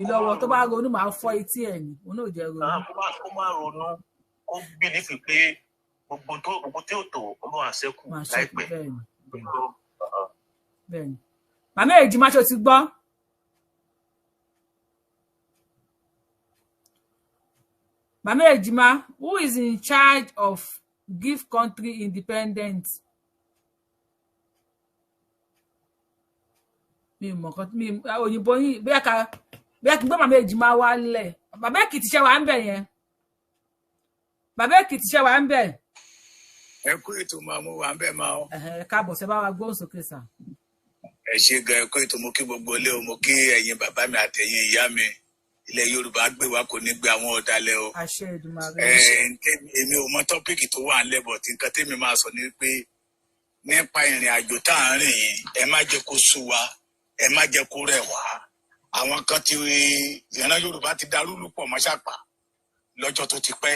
ìlọ́wọ́ tó bá ronú máa fọ́ etí ẹ̀ ní òun náà jẹ́ ronú. Kó má ronú, kó bìlífì pé gbogbo tí ò tó ọmọ àṣẹkù láìpẹ́. Bẹ́ẹ̀ni. Màmá Èjìmá ṣó ti gbọ́. Màmá Èjìmá, who is in charge of give country independence? Mi mọ̀ kan mi òyìnbó yín bí kí gbọ́ Màmá Èjìmá wá lẹ̀. Bàbá Èkìtì ṣe wà ń bẹ̀ yẹn. Bàbá Èkìtì ṣe wà ń bẹ̀. Ẹ kú ètò máa mú wa ń bẹ̀ máa. Káàbọ̀ ṣe bá wa gbóhùn sókè sà. Ẹ ṣe gan ẹ kú ètò mo kí gbogbo ilé o, mo kí ẹ̀yin bàbá mi àtẹ̀yin ìyá mi. Ilẹ̀ Yorùbá gbé wa kò ní gbé àwọn ọ̀dàlẹ̀ o. Àṣẹ Èdùmàrè. Èmi ò mọ tọ́pìkì tó wà ńlẹ̀ bọ̀ tí nǹkan tèmi máa sọ ni pé nípa ìrìn àjò tá à ń rìn yìí, ẹ má jẹ́ kó sú wa, ẹ má jẹ́ kó rẹ̀ wá. Àwọn kan ti ìran Yorùbá ti darúlù pọ̀ mọ́ ṣàpà lọ́jọ́ tó ti pẹ́.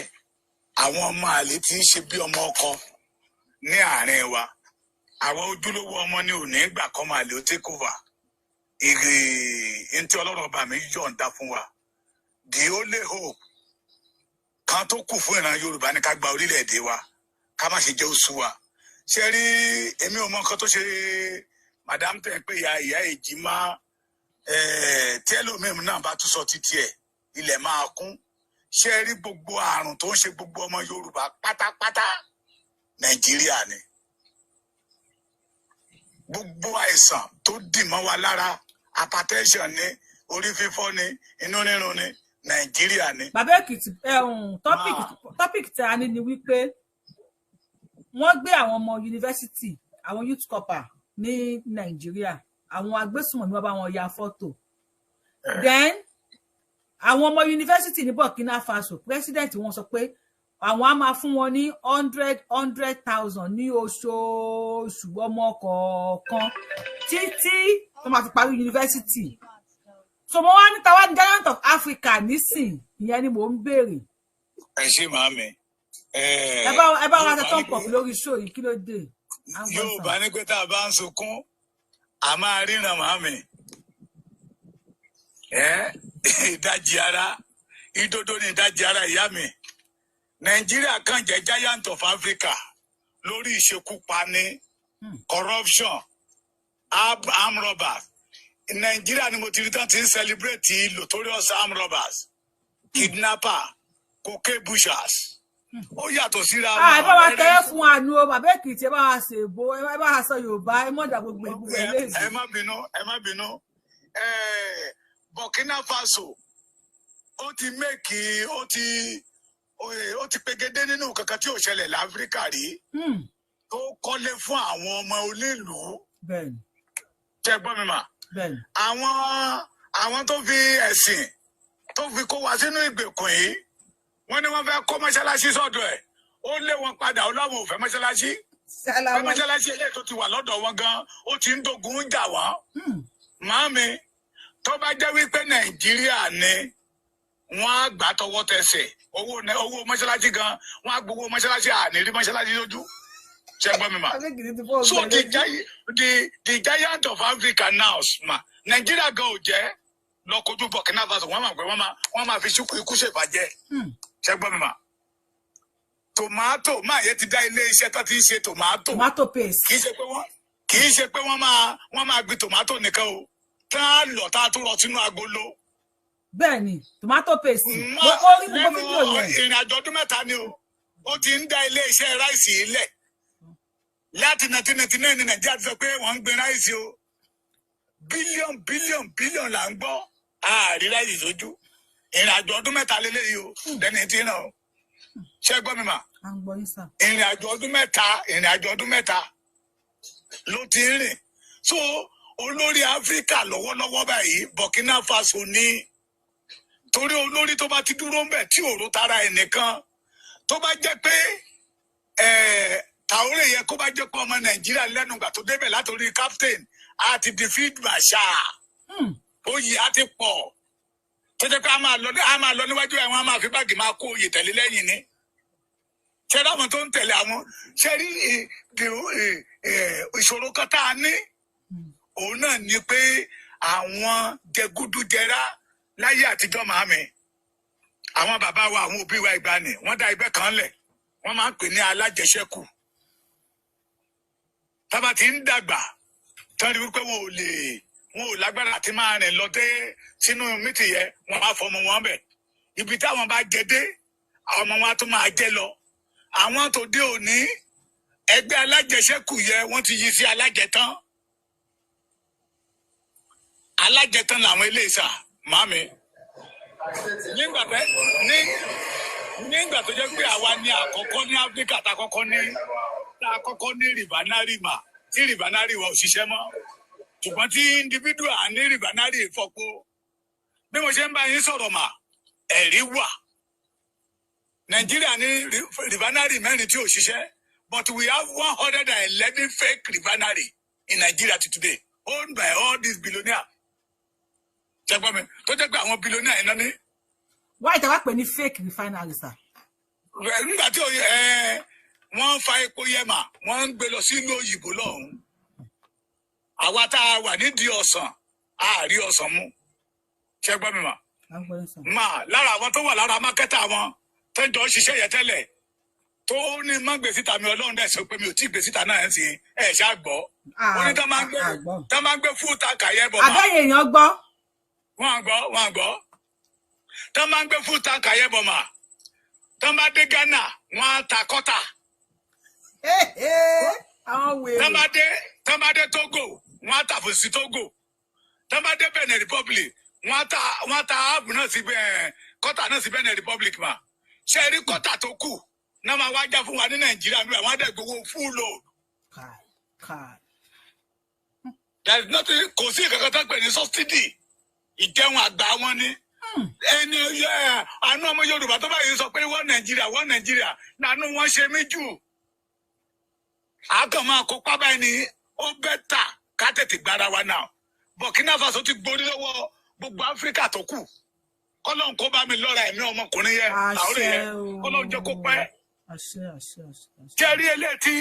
Àwọn ọmọ àlè tí ń ṣe bí ọmọ ọkọ ní àárín wa. Àwọn ojúlówó ọmọ ní òní gbà kọ́ máa lè ó take over. Ntí Ọlọ́run ọba mi yọ̀ǹda fún wa. The only hope kan tó kù fún ìran Yorùbá ní ká gba orílẹ̀-èdè wa, ká má ṣe jẹ́ oṣù wa. Ṣé rí èmi ò mọ nǹkan tó ṣe madam tẹ̀ pé ìyá Èjìmá tí ẹlòmíràn náà bá tún sọ títí ẹ̀ ilẹ̀ máa kún. Ṣé rí gbogbo àrùn tó ń ṣe gbogbo ọmọ Yorùbá pátápátá Nàìjíríà ni. Gbogbo àìsàn tó dì mọ́ wa lára, hypertension ni, orí fífọ́ ni, inú rírun ni, Nàìjíríà ni. Bàbá Èkìtì topic tí a ní ni wípé wọ́n gbé àwọn ọmọ yunifásitì, àwọn youth corps ní Nàìjíríà, àwọn agbésùnmọ̀mí wọ́n bá wọn ya fọ́tò. Then àwọn ọmọ yunifásitì ní Burkina Faso president wọ́n sọ pé àwọn á máa fún wọn ní 100,000 ní oṣooṣù ọmọ kọ̀ọ̀kan títí wọ́n máa fi parí yunifásitì. So mo wá ní tàwa ní Giant of Africa nísìn, ìyẹn ni mò ń béèrè. Ẹ ṣé màámi. Ẹ bá wa ṣe tán pọ̀ lórí show yìí, kí ló dé? Yorùbá ní pé tá a bá ń sunkún a máa ríran màámi. Ìdajì ara ìdodo ní ìdajì ara ìyá mi. Nàìjíríà kàn jẹ́ Giant of Africa lórí ìṣekúpani, corruption, armed robbers. Nàìjíríà ni mo ti rí tán ti ń celebrate notorious armed robbers, kidnapper, cocaine pushers. Ó yàtọ̀ síra wọn. Ẹ bá wa tẹ́ fún àánú o, Bàbá Èkìtì, ẹ bá wa ṣe èbó, ẹ bá wa sọ Yorùbá, ẹ mọ̀dà gbogbo ìbúgbò eléyìí. Ẹ má bínú. Burkina Faso ó ti pegedé nínú kankan tí ò ṣẹlẹ̀ láfíríkà rí. Tó kọ́lé fún àwọn ọmọ onílùú. Bẹ́ẹ̀ni. Ṣé gbọ́ mi mà? Bẹ́ẹ̀ni. Àwọn tó fi ẹ̀sìn tó fi kó wa sínú ìgbèkùn yìí, wọ́n ní wọ́n fẹ́ kọ́ mọ́ṣáláṣí sọ́dọ̀ ẹ̀. Ó lé wọn padà, ó láwọn ò fẹ́ mọ́ṣáláṣí. Fẹ́ mọ́ṣáláṣí eléyìí tó ti wà lọ́dọ̀ wọn gan, ó ti ń dogun jà wọ́n. Màámi, tó bá jẹ́ wípé Nàìjíríà ni wọ́n á gbà tọwọ́ tẹsẹ̀ owó mọ́ṣáláṣí gan, wọ́n á gbowó mọ́ṣáláṣí àní rí mọ́ṣáláṣí lójú. Ṣé gbọ́ mi mà? So the Giant of Africa now ma Nàìjíríà gan ò jẹ́ lọ́kọ̀ọ́jú Burkina Faso, wọ́n máa pẹ́ wọ́n máa fi ikú ṣèbàjẹ́. Ṣé gbọ́ mi mà? Tòmátò máa yẹ ti dá ilé iṣẹ́ tó ti ń ṣe tòmátò. Tomato paste. Kì í ṣe pé wọ́n máa gbin tòmátò nìkan o. Tá a lọ tá a tún rọ sínú agolo. Bẹ́ẹ̀ni, tomato paste. Nínú ìrìn àjò ọdún mẹ́ta ni o. Ó ti ń dá ilé iṣẹ́ ráìsì ilẹ̀. Láti 1999 ní Nàìjíríà ti sọ pé wọ́n ń gbin ráìsì o. Bílíọ̀n là ń gbọ́. Ààrí ráìsì sójú. Ìrìn àjò ọdún mẹ́ta lélẹ́yìí o. Lẹ́ni tí náà o. Ṣé gbọ́ mi mà? Ìrìn àjò ọdún mẹ́ta ló ti ń rìn. So olórí Áfíríkà lọ́wọ́lọ́wọ́ báyìí Burkina Faso ní. Torí olórí tó bá ti dúró ń bẹ̀ tí òró tara ẹnìkan tó bá jẹ́ pé Traoré yẹ kó bá jẹ́ pé ọmọ Nàìjíríà lẹ́nu ìgbà tó débẹ̀ látòrí captain àti defeat Bashir oyè á ti pọ̀ tó jẹ́ pé a máa lọ níwájú ẹ̀ wọ́n á máa fi báàgì máa kó oyè tẹ̀lé lẹ́yìn ni. Ṣé dáwọn tó ń tẹ̀lé àwọn ṣé rí ìṣòro kan tá a ní òun náà ni pé àwọn jẹgúdújẹrá láyé àtijọ́ màámi àwọn bàbá wa àwọn òbí wa ìgbàanì wọ́n dá ẹgbẹ́ kan lẹ̀ wọ́n máa ń pè ní alájẹṣẹ́kù tábà tí ń dàgbà tán rí wípé wọn ò lágbára àti máa rìn lọ dé sínú mítì yẹn wọn máa fọmọ wọn bẹ̀ ibi táwọn bá jẹ dé àwọn ọmọ wọn á tún máa jẹ lọ àwọn tó dé òní ẹgbẹ́ alájẹṣẹ́kù yẹ wọ́n ti yí sí alájẹtán làwọn ilé ìsà màmí nígbà tó jẹ́ pé àwa ní àkọ́kọ́ ní Áfíríkà tá àkọ́kọ́ ní rìbánárì mà tí rìbánárì wa ò ṣiṣẹ́ mọ́ ṣùgbọ́n tí individual ní rìbánárì fọ́pọ̀ bí mo ṣe ń bá yín sọ̀rọ̀ mà ẹ̀rí wà Nàìjíríà ní rìbánárì mẹ́rin tí ò ṣiṣẹ́ but we have 111 fake refinery in Nigeria today owned by all these billionaires. Ṣẹ́gbọ́n mi tó jẹ́ pé àwọn billionaires iná ní. Why ìtàwá pè ní fake refinery sir? Nígbà tí wọ́n fa epo yẹn mà wọ́n ń gbé lọ sínú òyìnbó lọ́hùn. Àwa tá a wà nídìí ọ̀sán a rí ọ̀sán mú. Ṣẹ́gbọ́n mi mà. Mà lára àwọn tó wà lára mákẹ́tà wọn tó ń jọ ṣiṣẹ́ yẹn tẹ́lẹ̀ tó ní má gbé síta mi Ọlọ́run dẹ̀ sọ pé mi ò tí ì gbé síta náà sí ẹ̀ ṣáà gbọ́. Ó ní tá máa ń gbé fún táǹkà yẹn bọ̀ mà. Àbẹ́yẹ èèyàn gbọ́. Wọ́n gbọ́. Tá máa ń gbé fún táǹkà yẹn bọ̀ mà. Tá máa dé Ghana wọ́n á ta kọ́tà. Tá máa dé Togo wọ́n á ta fún sí Togo. Tá máa dé Benin Republic wọ́n á ta áàbù náà sí kọ́tà náà sí Benin Republic mà. Ṣé rí kọ́tà tó kù náà máa wá já fún wa ní Nàìjíríà mi àwọn àdẹ̀ gbogbo full load. There is nothing kò sí ìkankan tó pè ní subsidy ìjẹun àgbà wọn ni. Ẹni àánú ọmọ Yorùbá tó báyìí sọ pé wọ́n Nàìjíríà nánú wọn ṣe mí jù. Àákàn máa kópa báyìí ni ó bẹ́tà ká tètè gbára wa náà. Burkina Faso ti gborí lọ́wọ́ gbogbo Áfíríkà tó kù. Kọ́lọ́n kó bá mi lọ́ra ẹ̀mí ọmọkùnrin yẹn Traoré yẹn kọ́lọ́n jẹ́ kó pẹ́. Kẹ́rí eléyìí tí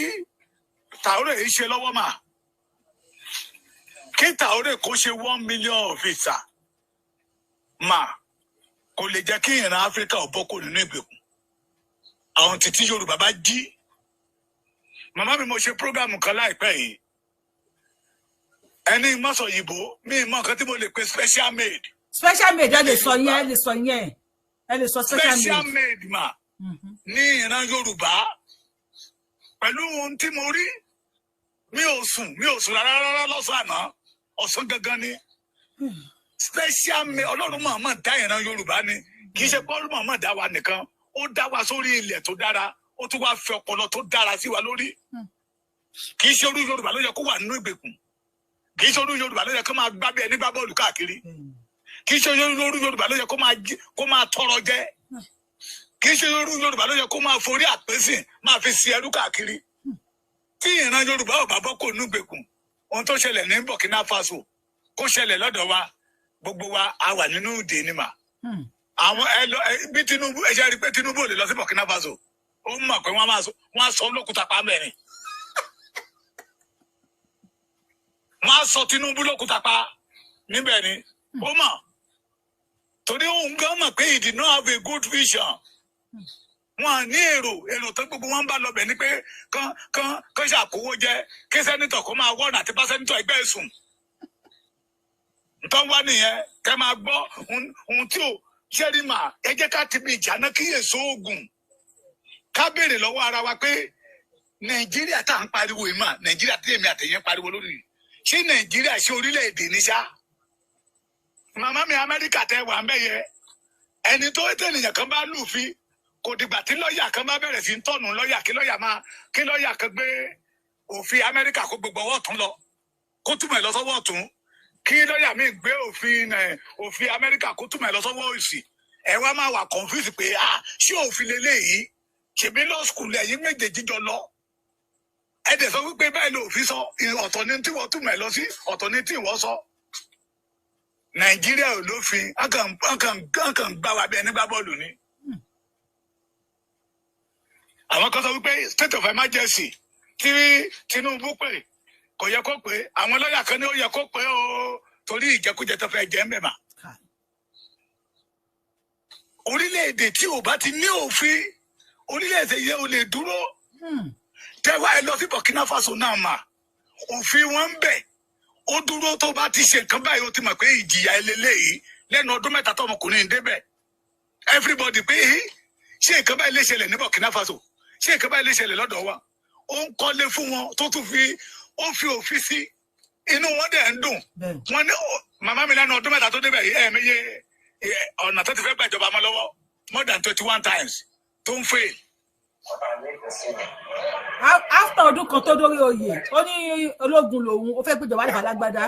Traoré yìí ṣe lọ́wọ́ mà. Kí Traoré kó ṣe 1 million visa mà kò lè jẹ́ kí ìran Áfíríkà ò bọ́ kò nínú ìgbèkùn. Àwọn títí Yorùbá bá jí. Màmá mi mo ṣe prógámù kan láìpẹ́ yìí. Ẹni mọ́sọ̀ òyìnbó mi mọ nǹkan tí mo lè pe special made. Special made ẹ lè sọ yẹn ẹ lè sọ special made mà ní ìran Yorùbá pẹ̀lú ohun tí mo rí mi ò sùn rárá lọ́sàn àná ọ̀sán gangan ni special made Ọlọ́run mọ̀ọ́mọ̀ dá ìran Yorùbá ni kì í ṣe pé Ọlọ́run mọ̀ọ́mọ̀ dá wa nìkan ó dá wa sórí ilẹ̀ tó dára ó tún wá fi ọpọlọ tó dára sí wa lórí kì í ṣe orú Yorùbá ló yẹ kó wà nínú ìgbèkùn kì í ṣe orú Yorùbá ló yẹ kó máa gbá bí ẹni gbá bọ́ọ̀lù káàkiri kì í ṣe orú Yorùbá ló yẹ kó máa tọrọ jẹ kì í ṣe orú Yorùbá ló yẹ kó máa forí àpèsìn máa fi si ẹrú káàkiri tí ìran Yorùbá ò bá bọ́ kó nínú ìgbèkùn ohun tó ṣẹlẹ̀ ní Burkina Faso kó ṣẹlẹ̀ lọ́dọ̀ wa gbogbo wa a wà nínú ìdè ni mà àwọn bí Tinubu ẹ ṣe rí pé Tinubu ò lè lọ sí Burkina Faso ó mọ̀ pé wọ́n á sọ lókùtà pa mẹ́rin wọ́n á sọ Tinubu lókùtà pa níbẹ̀ ni ó mọ̀ torí òun gan mọ̀ pé he did not have a good vision wọn ní èrò tó gbogbo wọn bá lọ bẹ̀ ni pé kán ṣàkówó jẹ kí sẹ́nitọ̀ kó máa wọ́n àti bá sẹ́nitọ̀ ẹgbẹ́ ẹ̀sùn ntọ́ wá nìyẹn kẹ́ máa gbọ́ ohun tí ò ṣẹ́rí mà ẹ jẹ́ ká ti bí ìjà náà kíyèsí oògùn ká béèrè lọ́wọ́ ara wa pé Nàìjíríà tá à ń pariwo yìí mà Nàìjíríà tí èmi àtẹ̀yìn pariwo lórí ṣé Nàìjíríà ṣe orílẹ̀-èdè ní ṣá màmá mi Amẹ́ríkà tẹ wà mẹ́yẹ ẹni tó tẹ̀lẹ̀yàn kan bá lùfín kò dìgbà tí lọ́ọ̀yà kan bá bẹ̀rẹ̀ sí ń tọ̀nù lọ́ọ̀yà kí lọ́ọ̀yà kan gbé òfin Amẹ́ríkà kó gbogbo ọwọ́ ọ̀tún lọ kó túmọ̀ ẹ̀ lọ sọ́wọ́ ọ̀tún kí lọ́ọ̀yà mi gbé òfin Amẹ́ríkà kó túmọ̀ ẹ̀ lọ sọ́wọ́ òsì ẹ wá máa wà confuse pé ṣé òfin leléyìí ṣèbí law school ẹ̀yìn méjèèjì jọ lọ ẹ dẹ̀ sọ wípé báyìí ló òfin sọ ọ̀tọ̀ ni tí wọ́n túmọ̀ ẹ̀ lọ sí ọ̀tọ̀ ni tí ìwọ sọ Nàìjíríà ò lófin akàn gbá wa bí ẹni gbá bọ́ọ̀lù ni. Àwọn kan sọ wípé state of emergency tí Tinubu pè kò yẹ kó pé àwọn lọ́ọ̀yà kan ní ó yẹ kó pé o torí ìjẹkújẹ tó fẹ́ jẹ́ ń bẹ̀ mà. orílẹ̀-èdè tí ò bá ti ní òfin orílẹ̀-èdè yẹn ò lè dúró. Tẹ́wá ẹ lọ sí Burkina Faso náà mà òfin wọn ń bẹ ó dúró tó bá ti ṣe nǹkan báyìí ó ti mọ̀ pé ìjìyà eléyìí lẹ́nu ọdún mẹ́ta tó ọmọkùnrin débẹ̀ everybody pé ṣé nǹkan báyìí lè ṣẹlẹ̀ ní Burkina Faso ṣé nǹkan báyìí lè ṣẹlẹ̀ lọ́dọ̀ wa ó ń kọ́lé fún wọn tó tún fi òfin sí inú wọn dẹ̀ ń dùn wọn ní màmá mi lẹ́nu ọdún mẹ́ta tó débẹ̀ ẹ̀ẹ́mẹ́yẹ ọ̀nà tó ti fẹ́ gbàjọba mọ́ lọ́wọ́ more than 21 times tó ń fail. After ọdún kan tó dórí oyè ó ní ológun lòun ó fẹ́ gbéjọba lè falágbádá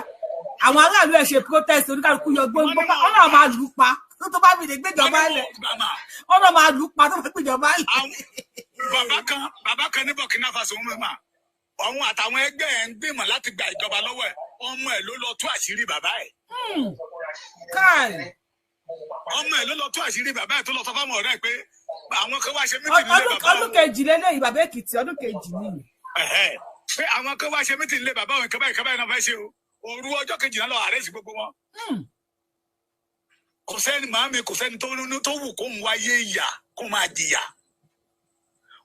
àwọn aráàlú ẹ̀ ṣe protest oníkàlùkù yọ gbóngbó ọ̀nà máa lù pa tó bá mi lè gbéjọba lẹ̀ ọ̀nà máa lù pa tó fẹ́ gbéjọba lẹ̀. bàbá kan ní Burkina Faso ń mọ̀ ọ̀hún àtàwọn ẹgbẹ́ ẹ̀ ń gbìmọ̀ láti gba ìjọba lọ́wọ́ ẹ̀ ọmọ ẹ̀ ló lọ tú àṣírí bàbá ẹ̀. ọmọ ẹ̀ ló lọ tú àṣírí bàbá ẹ̀ tó lọ sọ fáwọn ọ̀rẹ́ ẹ̀ pé àwọn kan wá ṣe mítìnì lé bàbá ọdún kejì lélẹ́yìí bàbá Èkìtì ọdún kejì nìyí. pé àwọn kan wá ṣe mítìnì lé bàbá òun ìkẹ́bá náà fẹ́ ṣe o òru ọjọ́ kejì náà lọ àrẹ́sì gbogbo wọn. kò sẹ́ni màámi kò sẹ́ni tó wù kó ń wáyé ìyà kó máa jìyà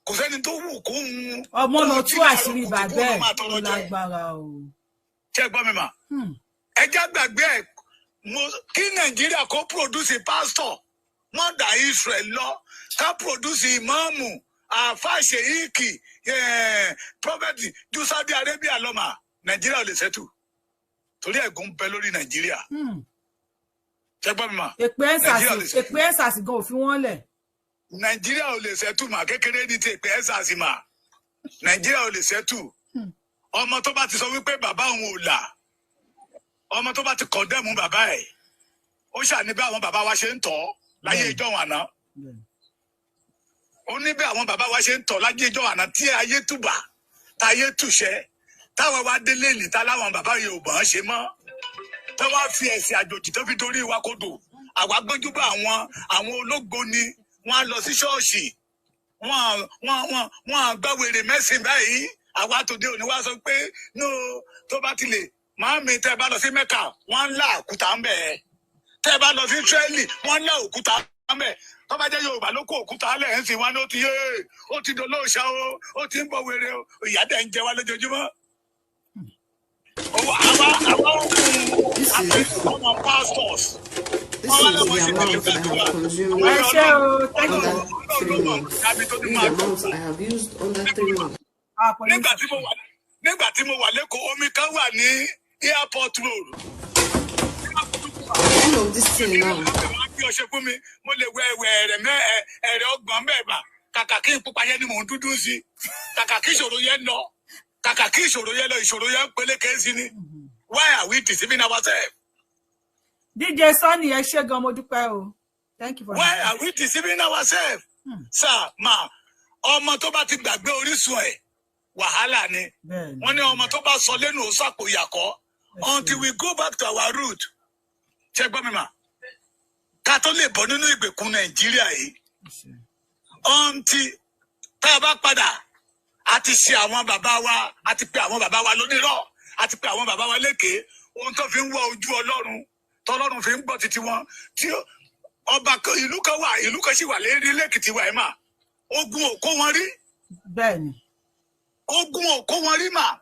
kò sẹ́ni tó wù kó ń. ọmọ lọ tú àṣírí bàbá ẹ̀ ó lágbára o. ṣé ẹ gbọ́ mi mà ẹjá gbàgbé ẹ̀ kí Nàìjíríà kó produce pastor wọ́n dà Israel lọ ká produce ìmáàmù àfàṣe ìkì prophet ju Saudi Arabia lọ́mà Nàìjíríà ò lè ṣẹ́tù torí ẹ̀gún ń bẹ lórí Nàìjíríà. ṣé gbọ́ mi mà. èpè ẹ́sàsì gan òfin wọn lẹ̀. Nàìjíríà ò lè ṣẹ́tù mà kékeré ní ti èpè ẹ́sàsì mà Nàìjíríà ò lè ṣẹ́tù ọmọ tó bá ti sọ wípé bàbá òun ò là ọmọ tó bá ti kọ̀ndẹ́mù bàbá ẹ̀ ó ṣàní bí àwọn bàbá wa ṣe ń tọ́ láyé ìjọ àná ó ní bí àwọn bàbá wa ṣe ń tọ̀ láyé ìjọ àná tí ayé tùbà táyé tùṣẹ́ táwọn wá délé níta láwọn bàbá yìí ò bọ̀n ṣe mọ́ tó wá fi ẹ̀sìn àjòjì tó fi torí wa kodò àwa gbójú bá àwọn ológo ni wọ́n á lọ sí ṣọ́ọ̀ṣì wọ́n gbàwèrè mẹ́sìn báyìí àwa tòde òní wá sọ pé no tó bá ti lè màámi tẹ́ bá lọ sí Mẹ́kà wọ́n ń lá òkúta ń bẹ̀ tẹ́ bá lọ sí Ísírẹ́lì wọ́n ń lá òkúta ń bẹ̀ tó bá jẹ́ Yorùbá ló kó òkúta lẹ̀ ń sìn wá ní ó ti dolóòṣà ó ti ń bọ̀ wèrè o ìyà dẹ̀ ń jẹ wá lójoojúmọ́. Our pastors. This is the amount I have consumed under 3 months. This is the amount I have used under 3 months. Nígbà tí mo wà lẹ́kọ̀ọ́ omi kan wà ní airport road. End of this thing now. Bí o ṣe fún mi, mo lè wẹ ẹ̀rẹ̀ ọgbọ̀n mẹ́ẹ̀bà. Kàkà kí n pupa yẹn ni mò ń dúdú sí. Kàkà kí ìṣòro yẹn lọ. Kàkà kí ìṣòro yẹn lọ, ìṣòro yẹn ń peléke sí ni. Why are we deceiving ourselves? DJ Sunny ẹ ṣé gan mo dúpẹ́ o. Thank you for that. Why are we deceiving ourselves? Sir, ma, ọmọ tó bá ti gbàgbé orísun ẹ̀ wàhálà ni. Wọ́n ní ọmọ tó bá sọ lẹ́nu ó sàpò ìyàkọ́ until we go back to our root. Ṣé gbọ́ mi mà? Ká tó lè bọ́ nínú ìgbèkùn Nàìjíríà yìí. Until tá a bá padà a ti ṣe àwọn bàbá wa a ti pe àwọn bàbá wa lónírọ́ a ti pe àwọn bàbá wa lékè ohun tó fi ń wọ ojú Ọlọ́run tọ́lọ́run fi ń gbọ́ títí wọn tí ọba ìlú kan sì wà lérí lẹ́kìtì wa ẹ̀ mà ogun ò kó wọn rí. Bẹ́ẹ̀ni. Ogun ò kó wọn rí mà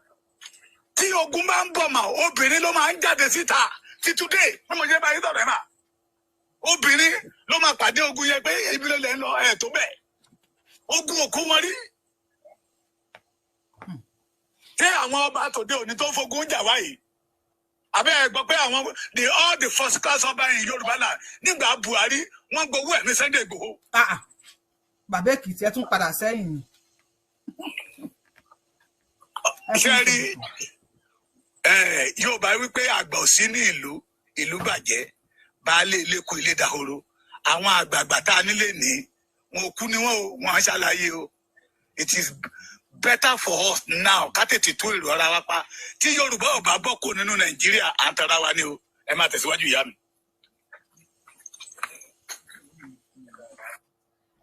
tí ogun máa ń bọ̀ mà obìnrin ló máa ń jáde síta títúdé bí mo ṣe bá yín sọ̀rọ̀ ẹ̀ mà obìnrin ló máa pàdé ogun yẹn pé ibi ló lè ń lọ ẹ̀ tó bẹ́ẹ̀ ogun ò kó wọn rí. Tí àwọn ọba tòde òní tó fogun jà wáyé àbẹ́ ẹ gbọ́ pé àwọn all the first class ọba in Yorùbá náà nígbà Buhari wọ́n gbowó ẹ̀mí Sunday Igboho. Bàbá Èkìtì ẹ tún padà sẹ́yìn. Ṣé rí Yorùbá wípé àgbà ò sí ní ìlú bàjẹ́ baálé ilé kú ilé dahoro àwọn àgbààgbà tá a nílé ní wọn kú ni wọn á ṣàlàyé o. It is better for us now ká tètè tó èrò ara wa pa tí Yorùbá ò bá bọ́ kó nínú Nàìjíríà à ń tara wa ni o ẹ máa tẹ̀síwájú ìyá mi.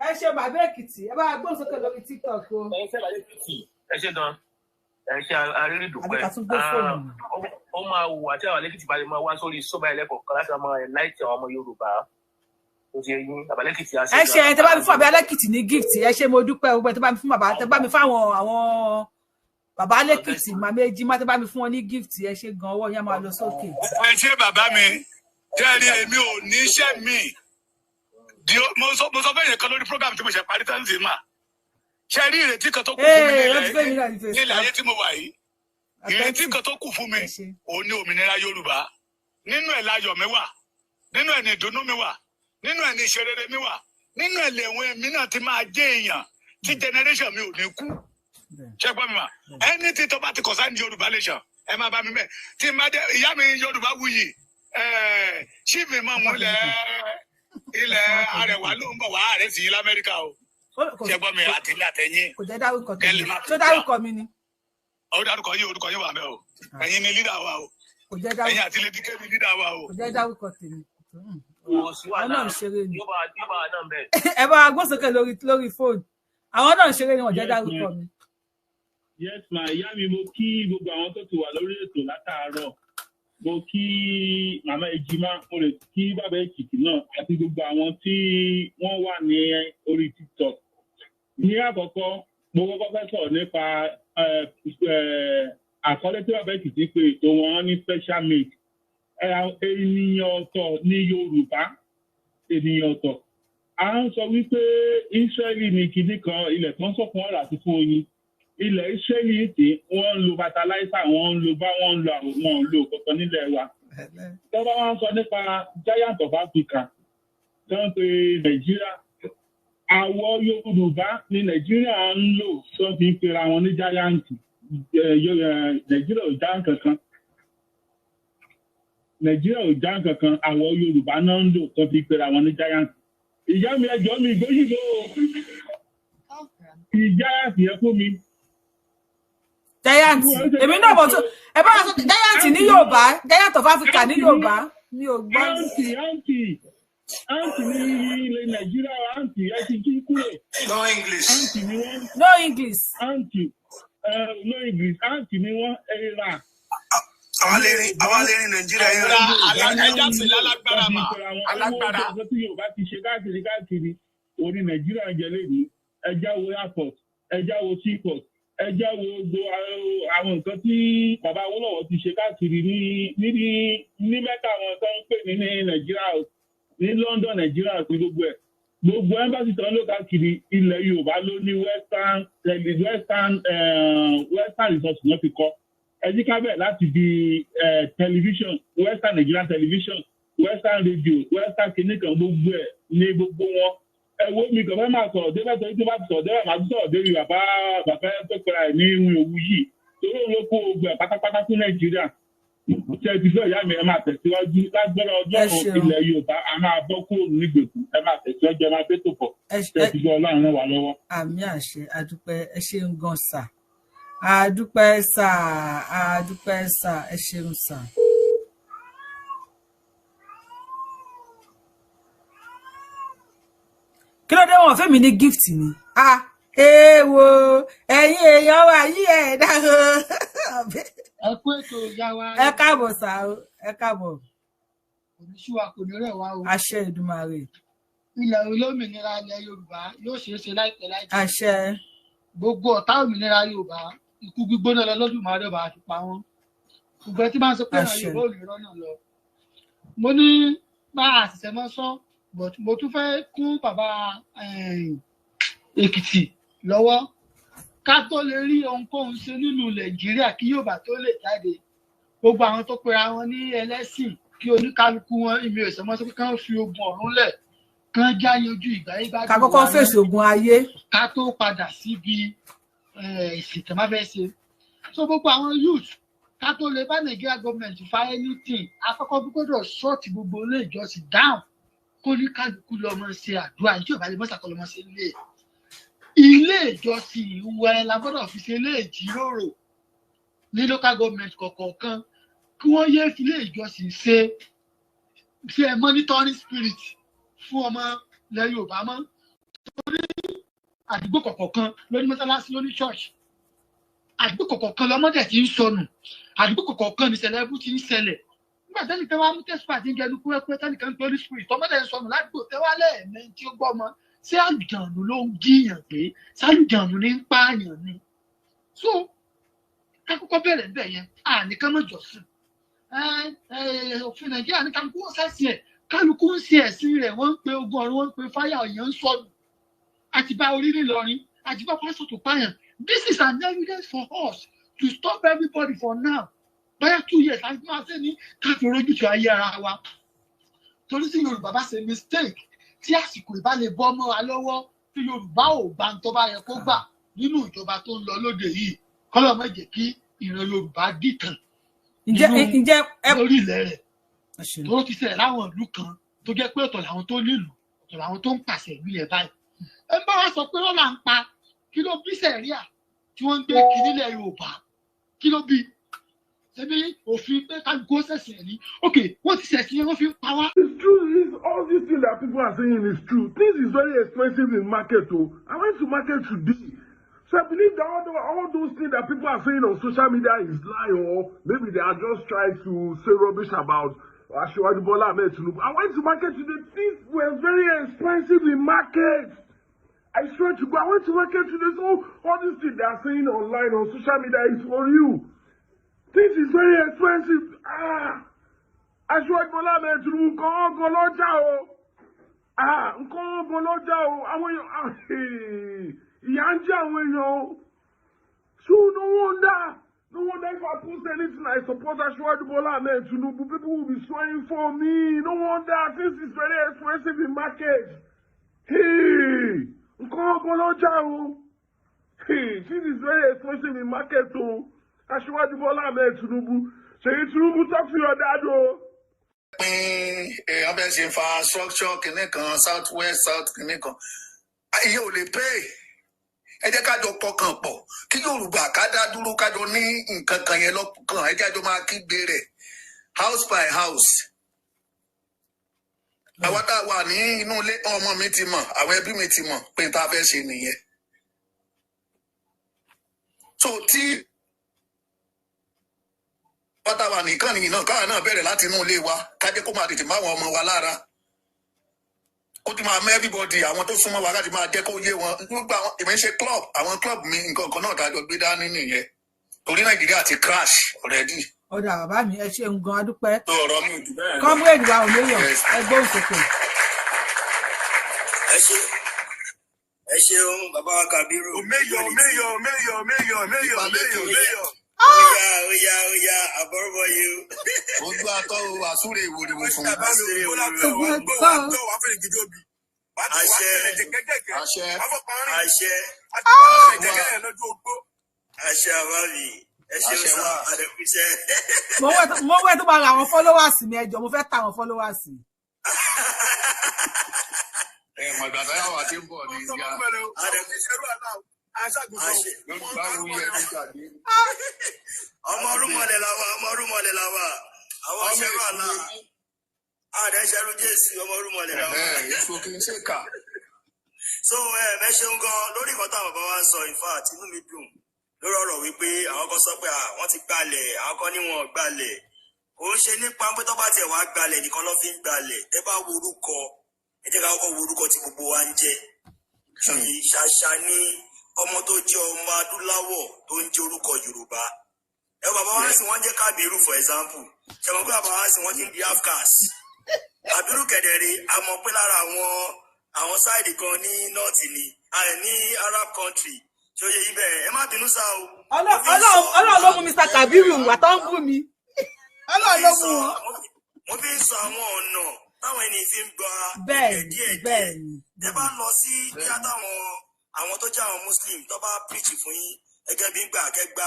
Ẹ ṣe bàbá Èkìtì ẹ bá gbóhùn sókè lórí TikTok o. ẹ ṣe bàbá Èkìtì ẹ ṣe gan ẹ ṣe àrírí dùpẹ́ ó máa wù àti àwọn Èkìtì bá lè máa wá sórí sóbà ẹlẹ́kọ̀ọ́ kan láti máa láìtì àwọn ọmọ Yorùbá ó ti yín bàbá lẹ́kìtì àṣẹ. ẹ ṣe ẹ tẹ bá mi fún bàbá lẹ́kìtì ní gift ẹ ṣe mo dúpẹ́ gbogbo ẹ tẹ bá mi fún bàbá tẹ bá mi fáwọn àwọn bàbá lẹ́kìtì màmí èjì má tẹ bá mi fún wọn ní gift ẹ ṣe gan ọwọ́ yẹn máa lọ sókè. ẹ ṣe bàbá mi jẹ́rìí èmi ò ní iṣẹ́ mi mo sọ fẹ́ yẹn kan lórí program tí mo ṣe parí tán sí mà ṣe rí ìrètí kan tó kù fún mi nílẹ̀ ayé tí mo wà yìí ìrètí kan tó kù fún mi òun ní òmìnira Yorùbá nínú ẹ̀ láyọ̀ mi wà nínú ẹ̀ ní ìdùnnú mi wà nínú ẹ̀ ní ìṣerere mi wà nínú ẹ̀ lẹ́wọ̀n mi náà ti máa jẹ́ èèyàn tí generation mi ò ní kú ṣe gbọ́ mi mà ẹni tí tó bá ti kọ̀ sáà ní Yorùbá nation ẹ máa bá mi bẹ́ẹ̀ tí n bá dé ìyá mi Yorùbá wuyì ṣíìfì mọ̀ mú ilẹ̀ Arẹwà ló ń bọ̀ wá ààrẹ sí l'Amẹ́ríkà o ṣe gbọ́ mi àtìlẹ́ àtẹ̀yìn kò jẹ́ dárúkọ mi tó dárúkọ mi ni. ó dárúkọ yín orúkọ yín wà mẹ́ o ẹ̀yin ni lídà wa o ẹ̀yin àti lady k ni lídà wa o. kò jẹ́ dárúkọ tèmi. àwọn náà ń ṣeré ni yóò bá náà bẹ́ẹ̀. ẹ bá gbósókè lórí fóònù àwọn náà ń ṣeré ni wọ́n jẹ́ dárúkọ mi. yes ma ìyá mi mo kí gbogbo àwọn tó ti wà lórí ètò látàárọ̀ mo kí màmá Ejima mo lè kí bàbá Èkìtì náà àti gbogbo àwọn tí wọ́n wà ní orí TikTok. Ní àkọ́kọ́ mo kọ́kọ́ fẹ́ sọ̀rọ̀ nípa àkọlé tí bàbá Èkìtì pé ètò wọn ní special made ènìyàn ọ̀tọ̀ ní Yorùbá ènìyàn ọ̀tọ̀. À ń sọ wípé Ísírẹ́lì ní kinní kan ilẹ̀ tó ń sọ̀kún ọ̀rọ̀ àti fún oyin. Ilẹ̀ Ísírẹ́lì tí wọ́n ń lo fertilizer wọ́n ń lo bá wọ́n ń lo àwọn wọn ń lo kankan nílẹ̀ wa. Tọ́ba wọn sọ nípa giant of Africa tó ń pe Nàìjíríà. Àwọ̀ Yorùbá ní Nàìjíríà ń lò tó fi ń pera wọn ní giant. Nàìjíríà ò já kankan. Nàìjíríà ò já kankan àwọ̀ Yorùbá náà ń lò tó fi ń pera wọn ní giant. Ìyá mi ẹjọ́ mi ìgbóyìnbó ìjà yẹn fún mi. Giant èmi náà bọ̀ tó ẹ bá sọ giant ní Yorùbá giant of Africa ní Yorùbá ní ògbà. àǹtí ní ilẹ̀ Nàìjíríà àǹtí ẹ ti kí kúrò. No English. àǹtí ni wọ́n. No English. àǹtí no English àǹtí ni wọ́n ẹ̀rà. àwọn lérí Nàìjíríà yẹn rà ẹja sí lálágbára mà alágbára. ọjọ́ tí Yorùbá ti ṣe káàkiri orí Nàìjíríà ń jẹ lẹ́yìn ẹja wo airport ẹja wo seaport ẹja wo gbogbo àwọn nǹkan tí bàbá Awólọ́wọ̀ ti ṣe káàkiri ní Mẹ́kà àwọn tó ń pè ní Nàìjíríà ní London Nàìjíríà àti gbogbo embassy tó ń lò káàkiri ilẹ̀ Yorùbá ló ní western resource náà fi kọ́ ẹjíkábẹ̀ láti di television western Nigerian television western radio western kìnìkan gbogbo ẹ̀ ní gbogbo wọn. Wo mi kàn fẹ́ máa sọ̀rọ̀ débẹ̀ tó ti bá ti sọ̀rọ̀ débẹ̀ máa tún sọ̀rọ̀ débi bàbá tó pera ẹ̀ ní ìwé òwú yìí torí òun ló kó ogun ẹ̀ pátápátá fún Nàìjíríà. Ṣé ti fẹ́ ìyá mi ẹ máa tẹ̀síwájú lágbára ọjọ́ ilẹ̀ Yorùbá a máa bọ́ kúrò nígbèkùn ẹ máa tẹ̀síwájú ẹ máa bẹ́tò pọ̀ ṣé ti gbọ́ Ọlọ́run ràn wá lọ́wọ́. Àmì àṣẹ adúpẹ́ ẹ ṣeun gan sà adúpẹ́ sà ẹ ṣeun sà. Kí ló dé wọn fẹ́ mi ní gift ni èèwọ̀ ẹ̀yin èèyàn wa yí ẹ̀ dáhùn. ẹ kú ètò ìyá wa. ẹ káàbọ̀ sà ẹ káàbọ̀. oníṣùwà kò ní rẹ̀ wá o. àṣẹ Èdùmàrè. ilẹ̀ olómìnira ilẹ̀ Yorùbá yóò ṣeé ṣe láìpẹ́ láìpẹ́. àṣẹ. gbogbo ọ̀tá òmìnira Yorùbá ikú gbígbóná lọ lọ́dúnmáre bá a fi pa wọ́n. gbogbo ẹ tí máa ń sọ pé àwọn Yorùbá ò ní rọ́nà lọ. mo ní bá àṣìṣe mọ́ sọ́ but mo tún fẹ́ kún bàbá Èkìtì lọ́wọ́ ká tó lè rí ohunkóhun ṣe nínú Nàìjíríà kí Yorùbá tó lè jáde gbogbo àwọn tó pera wọn ní ẹlẹ́sìn kí oníkálukú wọn ìmì ìsọmọsọ pé kán fi ogun ọ̀run lẹ̀ kán já yanjú ìgbáyé gbádùn ká kọ́kọ́ fèsì ogun ayé ká tó padà síbi ìsìn tó má fẹ́ ṣe so gbogbo àwọn youth ká tó lè bá Nàìjíríà gọọmenti fa anything àkọ́kọ́ gbọ́dọ̀ ṣọ́ọ̀tì gbogbo ilé ìjọsìn down kó ní kálukú lọmọ ṣe àdúrà tí ò bá lè mọ́sàkọ́ lọmọ ṣe ilé ìjọsìn ìwà ẹ̀ la gbọ́dọ̀ fi ṣe ilé ìjíròrò ní local government kọ̀ọ̀kan kí wọ́n yéé fi ilé ìjọsìn ṣe monitoring spirit fún ọmọ ilẹ̀ Yorùbá mọ́ torí àdúgbò kọ̀ọ̀kan lóní mọ́sálásí lóní church àdúgbò kọ̀ọ̀kan lọ́mọdé ti ń sọnù àdúgbò kọ̀ọ̀kan ní ṣẹlẹ̀ ẹbú ti ń ṣẹlẹ̀ nígbà tẹ́nìkan wá mú tẹ́sípà tí ń jẹnu kúrẹ́kúrẹ́ tẹ́nìkan ń torí spirit tọmọdé ń sọnù ládùúgbò tẹ́wálẹ̀ ẹ̀mẹ́ tí ó gbọ́ ọmọ ṣé àlùjànnú ló ń jíyàn pé sálùjànnú ní ń pààyàn ni. so kákọ́kọ́ bẹ̀rẹ̀ bẹ́ẹ̀ yẹn àníkàn mọ̀jọ̀ sí òfin nàìjíríà ní kálukú wọn sẹ́sìn ẹ̀ kálukú ń ṣe ẹ̀sìn rẹ̀ wọ́n ń pe ogun ọ̀run wọ́n ń pe fáyà èèyàn ń sọnù àti bá orí nílọrin àti bá pásítọ̀ tó pààyàn. This is an evidence for us to stop everybody for now. Báyà 2 years láti máa ṣe ní káfí orójútùú ayé ara wa. Torí tí Yorùbá bá ṣe mistake tí àsìkò ìbá lè bọ́ mọ́ wa lọ́wọ́ tí Yorùbá ò gbà ń tó bá yẹ kó gbà nínú ìjọba tó ń lọ lóde yìí kọ́lọ̀ má jẹ́ kí ìran Yorùbá dìtàn nínú lórí ilẹ̀ rẹ̀. Tó ti ṣẹlẹ̀ láwọn ìlú kan tó jẹ́ pé ọ̀tọ̀ làwọn tó nílùú ọ̀tọ̀ làwọn tó ń pàṣẹ ìlú yẹn báyìí. Ẹ bá wa sọ pé wọ́n là ń pa kí ló bí sẹ̀ríà tí wọ́n ń gbé kí nílẹ̀ Yorùbá kí ló bí ṣebí òfin pé kálukú ṣẹ̀sìn ẹ̀ ní ok wọ́n ti ṣẹ̀sìn yẹn wọ́n fi ń pa wá. It's true. All these things that people are saying is true. Things is very expensive in market. Oh, I went to market today. So I believe that all those things that people are saying on social media is lie, or maybe they are just trying to say rubbish about Asiwaju Bola Ahmed Tinubu. I went to market today. Things were very expensive in market. I swear to God, I went to market today. So all these things they are saying online on social media is for you. Things is very expensive. Asiwaju Bola Ahmed Tinubu nǹkan lọ́jà o. Nǹkan lọ́jà o. Àwọn èèyàn ìyà ń jẹ àwọn èèyàn o. So no wonder if I post anything I support Asiwaju Bola Ahmed Tinubu, people will be swearing for me. No wonder this is very expensive in market. Hey, nǹkan lọ́jà o. Hey, this is very expensive in market o. Asiwaju Bola Ahmed Tinubu. Ṣèyí Tinubu talk to your dad o. Ọbẹ̀ ṣe infrastructure kìnnì kan south west south kìnnì kan iye ò lè pay. Ẹ jẹ́ ká jọ pọkàn pọ̀ kí Yorùbá ká dá dúró ká jọ ní nǹkan kan yẹn lọ́kàn ẹ jẹ́ àjọ máa kígbe rẹ̀ house by house. Àwọn tá a wà ní inú ilé ọmọ mi ti mọ̀ àwọn ẹbí mi ti mọ̀ pé n ta fẹ́ ṣe nìyẹn. So tí pátá wa nìkan nìyí náà káwa náà bẹ̀rẹ̀ láti inú ilé wa ká jẹ́ kó máa tètè máa wọn ọmọ wa lára ó ti máa mọ everybody àwọn tó súnmọ́ wa láti máa jẹ́ kó yé wọn nígbà èmi ń ṣe club àwọn club mi nǹkan kan náà dájọ́ gbé dání nìyẹn torí Nàìjíríà ti crash already. ọ̀dà bàbá mi ẹ ṣeun gan adúpẹ́ ọ̀rọ̀ mi ò jù bẹ́ẹ̀ lọ. comrade wa ò léyàn ẹgbẹ́ òṣèpè. ẹ ṣeun bàbá wa Kàbírù. Mayor. Oya, àbọ̀rọ̀bọ̀ yìí. Ojú àtọ́ àsúrè ìwòrìwò fún mi. Àṣẹ àbábí. Ẹ ṣeun sá àdẹkùṣẹ́. Mo wẹ́ tó bá ra àwọn followers mi ẹjọ́ mo fẹ́ ta àwọn followers. Mọ̀gbàdá yà wà tí ń bọ̀ ní ìyá. Ọmọ orúmọlẹ̀ làwà àwọn ṣẹrú àná àdé ṣẹrú Jésù ọmọ orúmọlẹ̀ làwà. So ẹ ṣeun gan lórí nǹkan táwọn bàbá wa ń sọ in fact inú mi dùn lórí ọ̀rọ̀ wípé àwọn kan sọ pé wọ́n ti gbalẹ̀ àwọn kan ní wọn ò gbalẹ̀ kò ń ṣe nípa pé tó bá tiẹ̀ wá gbalẹ̀ nìkan ló fi ń gbalẹ̀ ẹ bá wo orúkọ ẹ jẹ́ ká kọ́kọ́ wo orúkọ tí gbogbo wa ń jẹ́ ṣàṣà ní ọmọ tó jẹ́ ọmọ adúláwọ̀ tó ń jẹ́ orúkọ Yorùbá ẹ bàbá wa sì wọ́n jẹ́ Kábírù for example ṣẹ̀wọ̀n pé bàbá wa sì wọ́n ti ń di afcas Kábírù kẹ̀dẹ̀rẹ̀ a mọ̀ pé lára àwọn sáìdì kan ní nọ́ọ̀tì ni ní Arab country tí ó yẹ ibẹ̀ ẹ má bínú sá o. Ọlọ́run ló mú Mr. Kábírù wà tó ń bú mi Ọlọ́run ló mú wọn. Wọ́n fi ń sọ àwọn ọ̀nà táwọn ẹni fi ń gba díẹ̀. Ẹ bá lọ sí kíá àwọn tó jẹ́ àwọn Muslim tó bá preach fún yín gẹ́gẹ́ bí gbà kẹgbà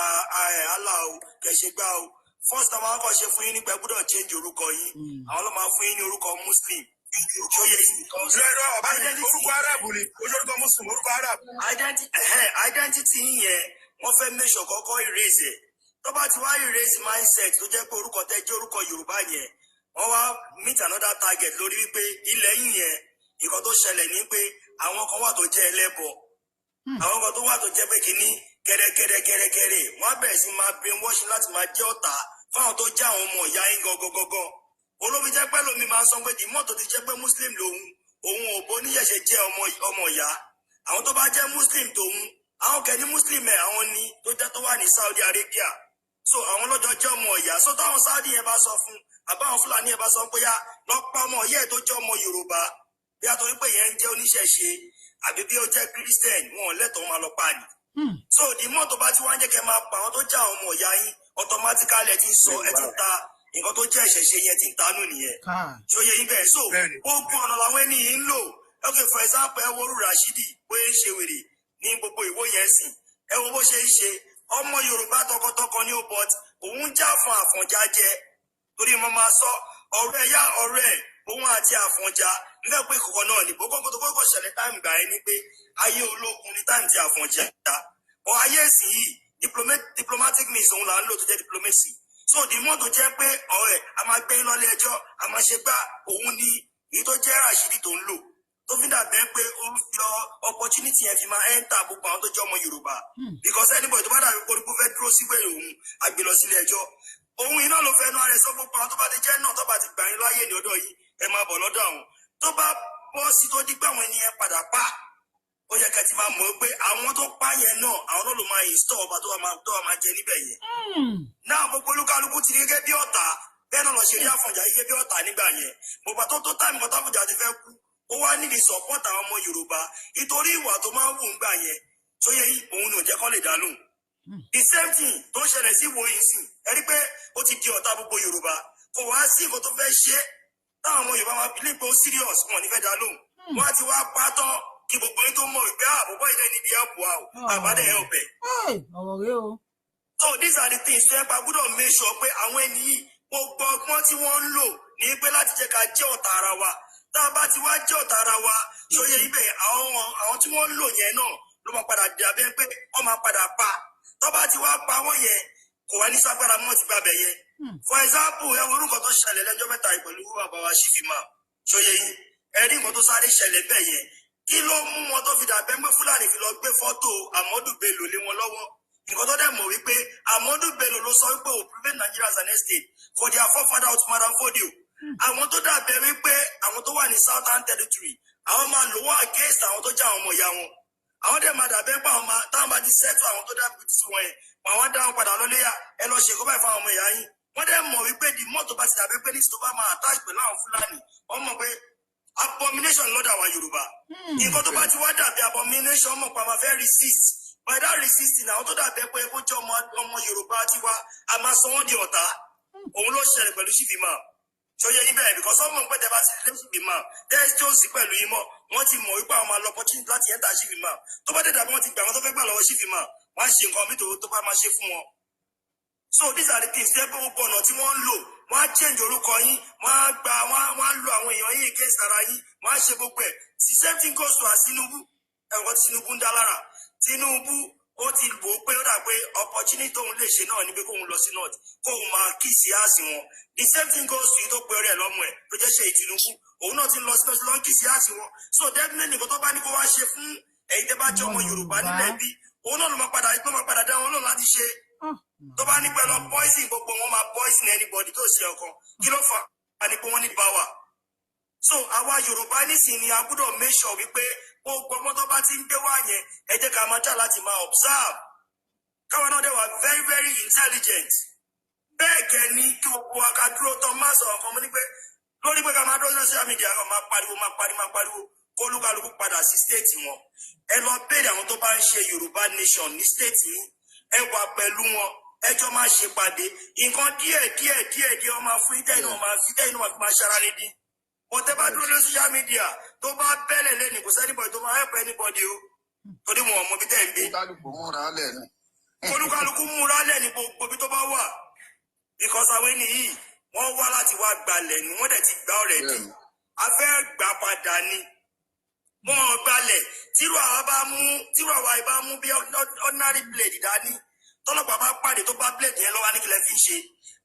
Allah o kẹṣẹ gbà o first time àwọn akọ́ṣe fún yín nípa gbọ́dọ̀ change orúkọ yín àwọn ló máa fún yín ní orúkọ Muslim. Orúkọ Arabu ni orúkọ Muslim orúkọ Arabu. Identity yín yẹn wọ́n fẹ́ make sure kọ́kọ́ erase ẹ̀ tó bá ti wá erase mindset tó jẹ́ pé orúkọ tẹ́ jẹ́ orúkọ Yorùbá yẹn wọ́n wá meet another target lórí wípé ilẹ̀ yín yẹn nǹkan tó ṣẹlẹ̀ ní pé àwọn kan wà tó jẹ́ ẹlẹ́bọ àwọn kan tó wà tó jẹ́ pé kínní kẹ́rẹ́kẹ́rẹ́ wọ́n á bẹ̀rẹ̀ sí máa brainwash láti máa jẹ́ ọ̀tá fáwọn tó jẹ́ àwọn ọmọ ìyá yín gọgọgọgọ olóbi jẹ́ pẹ́ lómi máa ń sọ pé di mọ́tò ti jẹ́ pé muslim lòun òun ò bó níyẹ̀ṣẹ̀ jẹ́ ọmọ ìyá àwọn tó bá jẹ́ muslim tòun àwọn kẹ́ni muslim ẹ̀ àwọn ni tó jẹ́ tó wà ní Saudi Arabia so àwọn lọ́jọ́ jẹ́ ọmọ ìyá so táwọn Saudi yẹn bá sọ fún àbáwọn Fúlàní yẹn bá sọ pé yá lọ́pọ̀ ọmọ ìyá ẹ̀ tó jẹ́ ọmọ Yorùbá bí a torí pé yẹn ń jẹ́ oníṣẹ̀ṣe àbí bí ó jẹ́ Christian wọn ò lẹ́tọ̀ọ́ máa lọ pa ni. So the mọ́tò bá ti wá ń jẹ́ kẹ́ máa pa àwọn tó jẹ́ àwọn ọmọ ìyá yín automatically ẹ ti sọ ẹ ti ta nǹkan tó jẹ́ ìṣẹ̀ṣe yẹn ti ń tanú nìyẹn. Ṣó yẹ yín bẹ́ẹ̀ so gbogbo ọ̀nà làwọn ẹni yìí ń lò okay for example ẹ wo Rashidi bóyá ń ṣe wèrè ní gbogbo ìwó yẹn sìn ẹ wo bó ṣe ń ṣe ọmọ Yorùbá tọkọtọkọ ní obot òun já fún Àfọ̀njá jẹ torí mo máa sọ ọ̀rẹ́ yá ọ̀rẹ́ òun àti Àfọ̀njá nígbà pé kọ̀kọ́ náà ní gbogbo tó kọ́kọ́ ṣẹlẹ̀ táìmù gbà yẹn ni pé ayé ológun ní táìmù tí Àfọ̀njá dá ọ ayé ẹ̀sìn yìí diplomatic means òun là ń lò tó jẹ́ diplomacy so the more tó jẹ́ pé ọ̀rẹ́ a máa gbé lọ́lé ẹjọ́ a máa ṣe gbá òun ní èyí tó jẹ́ Rashidi tó ń lò tó fi dàbẹ́ pé ó ń fi opportunity yẹn fi máa enter gbogbo àwọn tó jẹ́ ọmọ Yorùbá because anybody tó bá dàbí polúkú fẹ́ dúró sí wẹ̀rẹ̀ òun àgbè lọ sílé ẹjọ́ òun iná ló fẹ́ nu ara ẹ̀ sọ gbogbo àwọn tó bá ti jẹ́ náà tó bá ti gbà yín láyè ní ọ̀dọ̀ yìí ẹ máa bọ̀ lọ́dọ̀ àwọn tó bá bọ́ sí tó di pé àwọn ènìyàn padà pa ó yẹ ká ti máa mọ̀ pé àwọn tó pa yẹn náà àwọn náà ló máa install ọba tó wà máa jẹ níbẹ̀ yẹn náà gbogbo olúkálukú ti rí gẹ́gẹ́ bí ọ̀tá bẹ́ẹ̀ náà lọ ṣe rí Àfọ̀njá gẹ́gẹ́ bí ọ̀tá nígbà yẹn gbogbo tó táìmù kan t'Àfọ̀njá ti fẹ́ kú ó wá nídìí support àwọn ọmọ Yorùbá nítorí ìwà tó máa ń wù ńgbà yẹn tó yẹ òun ò jẹ́ kán lè dánú the same thing tó ń ṣẹlẹ̀ sí ìwòye sí ẹ rí pé ó ti di ọ̀tá gbogbo Yorùbá kò wá sí nǹkan tó fẹ́ ṣe táwọn ọmọ Yorùbá máa believe pé ó serious wọn ní fẹ́ dá lóhùn wọn á ti wá pátán kí gbogbo yín tó mọ̀ wípé àbúkọ ilé níbi ẹ̀pù àbádẹ ẹ̀ ọ̀bẹ. ọ̀rọ̀ rẹ o. So these are the things tó yẹ pa gbọ́dọ̀ make sure pé àwọn ẹni yìí gbogbo ọgbọ́n tí wọ́n ń lò ní pé láti jẹ́ ká jẹ́ ọ̀tá ara wa tá a bá ti wá jẹ́ ọ̀tá ara wa ṣòye ibẹ̀ àwọn tí wọ́n ń lò yẹn náà ló máa padà dàbẹ́ pé wọ́n máa padà pa tó bá ti wá pa wọ́n yẹn kò wá ní ságbára mọ́ ti gbàbẹ̀ yẹn. For example ẹ wo orúkọ tó ṣẹlẹ̀ lẹ́jọ́ mẹ́ta pẹ̀lú bàbá wa Ṣífìmá ṣòye yìí ẹ rí nǹkan tó sáré ṣẹlẹ̀ bẹ́ẹ̀ yẹn kí ló mú wọn tó fi dàbẹ́ pé Fúlàní fi lọ gbé fọ́tò Amadu Bello lé wọn lọ́wọ́ nǹkan tó dẹ̀ mọ̀ wípé Amadu Bello ló sọ wípé ò prevent Nigeria as an estate for their forefather Ottoman Fodio àwọn tó dàbẹ̀ wípé àwọn tó wà ní Southern Territory àwọn máa lò wọ́n against àwọn tó jẹ́ àwọn ọmọ ìyá wọn àwọn dẹ̀ máa dàbẹ́ pé àwọn táwọn bá ti settle àwọn tó dàbẹ̀ tí wọ́n yẹn àwọn dá wọn padà lọ́léyà ẹ lọ ṣe kó báyìí fún àwọn ọmọ ìyá yín wọ́n dẹ̀ mọ̀ wípé the more tó bá ti dàbẹ́ pé ní tó bá máa attach pẹ̀lú àwọn Fúlàní wọ́n mọ̀ pé abomination lọ́dọ̀ àwọn Yorùbá nǹkan tó bá ti wá dàbí abomination mọ̀ pa máa fẹ́ resist by that resisting àwọn tó dàbí pé kó jẹ́ ọmọ Yorùbá tiwa a máa sọ wọ́n di ọ̀tá òun ló ṣẹlẹ̀ pẹ̀lú Ṣífìmá ṣòye yín bẹ́ẹ̀ because ọmọ pé tẹ bá ti lé Ṣífìmá tẹ́sí tí ó sì pẹ̀lú yín mọ́ wọ́n ti mọ̀ wípé àwọn máa lọ opportunity láti enter Ṣífìmá tó bá dé dàbí wọ́n ti gbà wọ́n tó fẹ́ gbà lọ́wọ́ Ṣífìmá wọ́n á ṣe nǹkan mi tó bá máa ṣe fún wọn. So these are the things tẹ́ pé gbogbo ọ̀nà tí wọ́n ń lò wọ́n á change orúkọ yín wọ́n á gba wọ́n á lo àwọn èèyàn yín against ara yín wọ́n á ṣe gbogbo ẹ̀ the same thing goes to Tinubu ẹ̀wọ̀n Tinubu ń dá lára Tinubu ó ti wò ó pé ó dà pé opportunity tóun lè ṣe náà ni pé kóun lọ sí north kóun máa kí sí àsì wọn the same thing goes to yìí tó pe orí ẹ̀ lọ́mọ ẹ̀ tó jẹ́ ṣe Tinubu òun náà ti lọ sí north lọ́n kí sí àsì wọn so definitely nǹkan tó bá ní kó wá ṣe fún ẹ̀yin tẹ́ bá jẹ́ ọmọ Yorùbá nílẹ̀ bí òun náà ló máa padà dá wọn náà láti ṣe tó bá ní pẹ̀lú poison gbogbo wọn máa poison anybody tó ṣe ọkàn kí ló fà á ní pé wọ́n ní power so àwa Yorùbá nísìnyí a gbọ́dọ̀ make sure wípé gbogbo ọmọ tó bá ti ń gbé wá yẹn ẹ jẹ́ ká máa dá láti máa observe káwọn náà dẹ̀ wà very very intelligent bẹ́ẹ̀ kẹ́ ní kí gbogbo wa ká dúró tán má sọ̀rọ̀ kan mọ́ ní pé lórí pé ká máa dúró social media kan máa pariwo kó olúkálukú padà sí state wọn ẹ lọ béèrè àwọn tó bá ń ṣe Yorùbá nation ní state yìí ẹ wà pẹ̀lú wọn ẹjọ́ máa ṣe pàdé nǹkan díẹ̀ ọmọ fún ìdẹ́ inú máa ṣara ní dín mo tẹ́ bá dúró lórí social media tó bá bẹ́lẹ̀ lẹ́nu kò sẹ́nibọ̀dì tó máa help anybody o torí wọn ọmọ bí tẹ́ ń gbé olúkálukú múra lẹ̀ ní gbogbo bí tó bá wà because àwọn ènìyàn wọ́n wá láti wá gbalẹ̀ ni wọ́n dẹ̀ ti gbá ọ̀rẹ́ dì a fẹ́ gbà padà ni wọ́n gbalẹ̀ tírú àwa ìbá mú bí ordinary blade dání tọ́lọ́pàá bá pàdé tó bá blade yẹn lọ́wọ́ nígbìlẹ̀ fi ń ṣe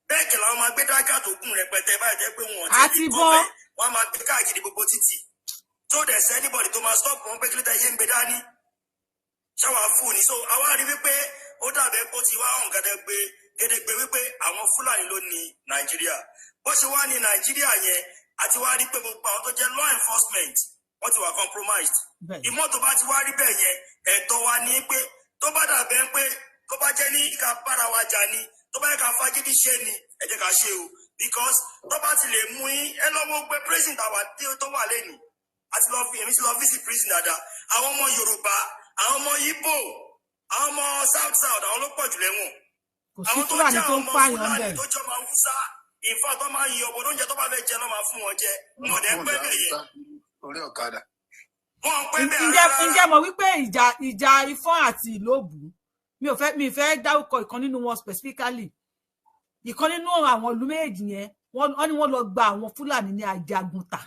bẹ́ẹ̀ kẹ̀lá wọn máa gbé dáká tó gùn rẹpẹtẹ báyìí jẹ́ pé wọn ti kọ́ bẹ́ẹ̀ wọ́n máa gbé káàkiri gbogbo títì tó dẹ̀ sẹ́ anybody tó máa stop wọn pé kí ló tẹ̀ yé ń gbé dání ṣáwá fún ni so àwa rí wípé ó dàbẹ́ kó ti wá hàn gẹ́gẹ́ pé gédégbé wípé àwọn Fúlàní ló ní Nàìjíríà bó ṣe wá ní Nàìjíríà yẹn àti wá rí pé gbogbo àwọn tó jẹ́ law enforcement wọ́n ti wà compromised ìmọ̀ tó bá ti wá rí bẹ́ẹ̀ yẹn ẹ̀tọ́ wa ní pé tó bá dàbẹ́ pé tó bá jẹ́ ní ká bára wa jà ní tó bá yẹ ká fagídí ṣe ni ẹ jẹ́ ká ṣe o because tó bá ti lè mú yín ẹ lọ́wọ́ pé prison tó wà lẹ́nu àti lọ fi èmi ti lọ visit prison dáadáa àwọn ọmọ Yorùbá àwọn ọmọ Ìgbò àwọn ọmọ South àwọn ló pọ̀ jù lẹ́wọ̀n àwọn tó jẹ́ àwọn ọmọ Fúlàní tó jọ máa ń Hausa ìfọ tó máa ń yọ ọbọ lóúnjẹ tó bá fẹ́ jẹ lọ́ máa fún wọn jẹ wọn dẹ pẹ́ bẹ́ẹ̀ yẹn. orí ọ̀kadà. wọn pẹ́ bẹ́ẹ̀ rárá. ǹjẹ́ mọ̀ wípé ìjà Ifọ̀n àti Ìlóbù mi ò fẹ́ dárúkọ ìkan nínú wọn specifically ìkan nínú àwọn ìlú méjì yẹn wọ́n ní wọ́n lọ gba àwọn Fúlàní ní Ajagunta.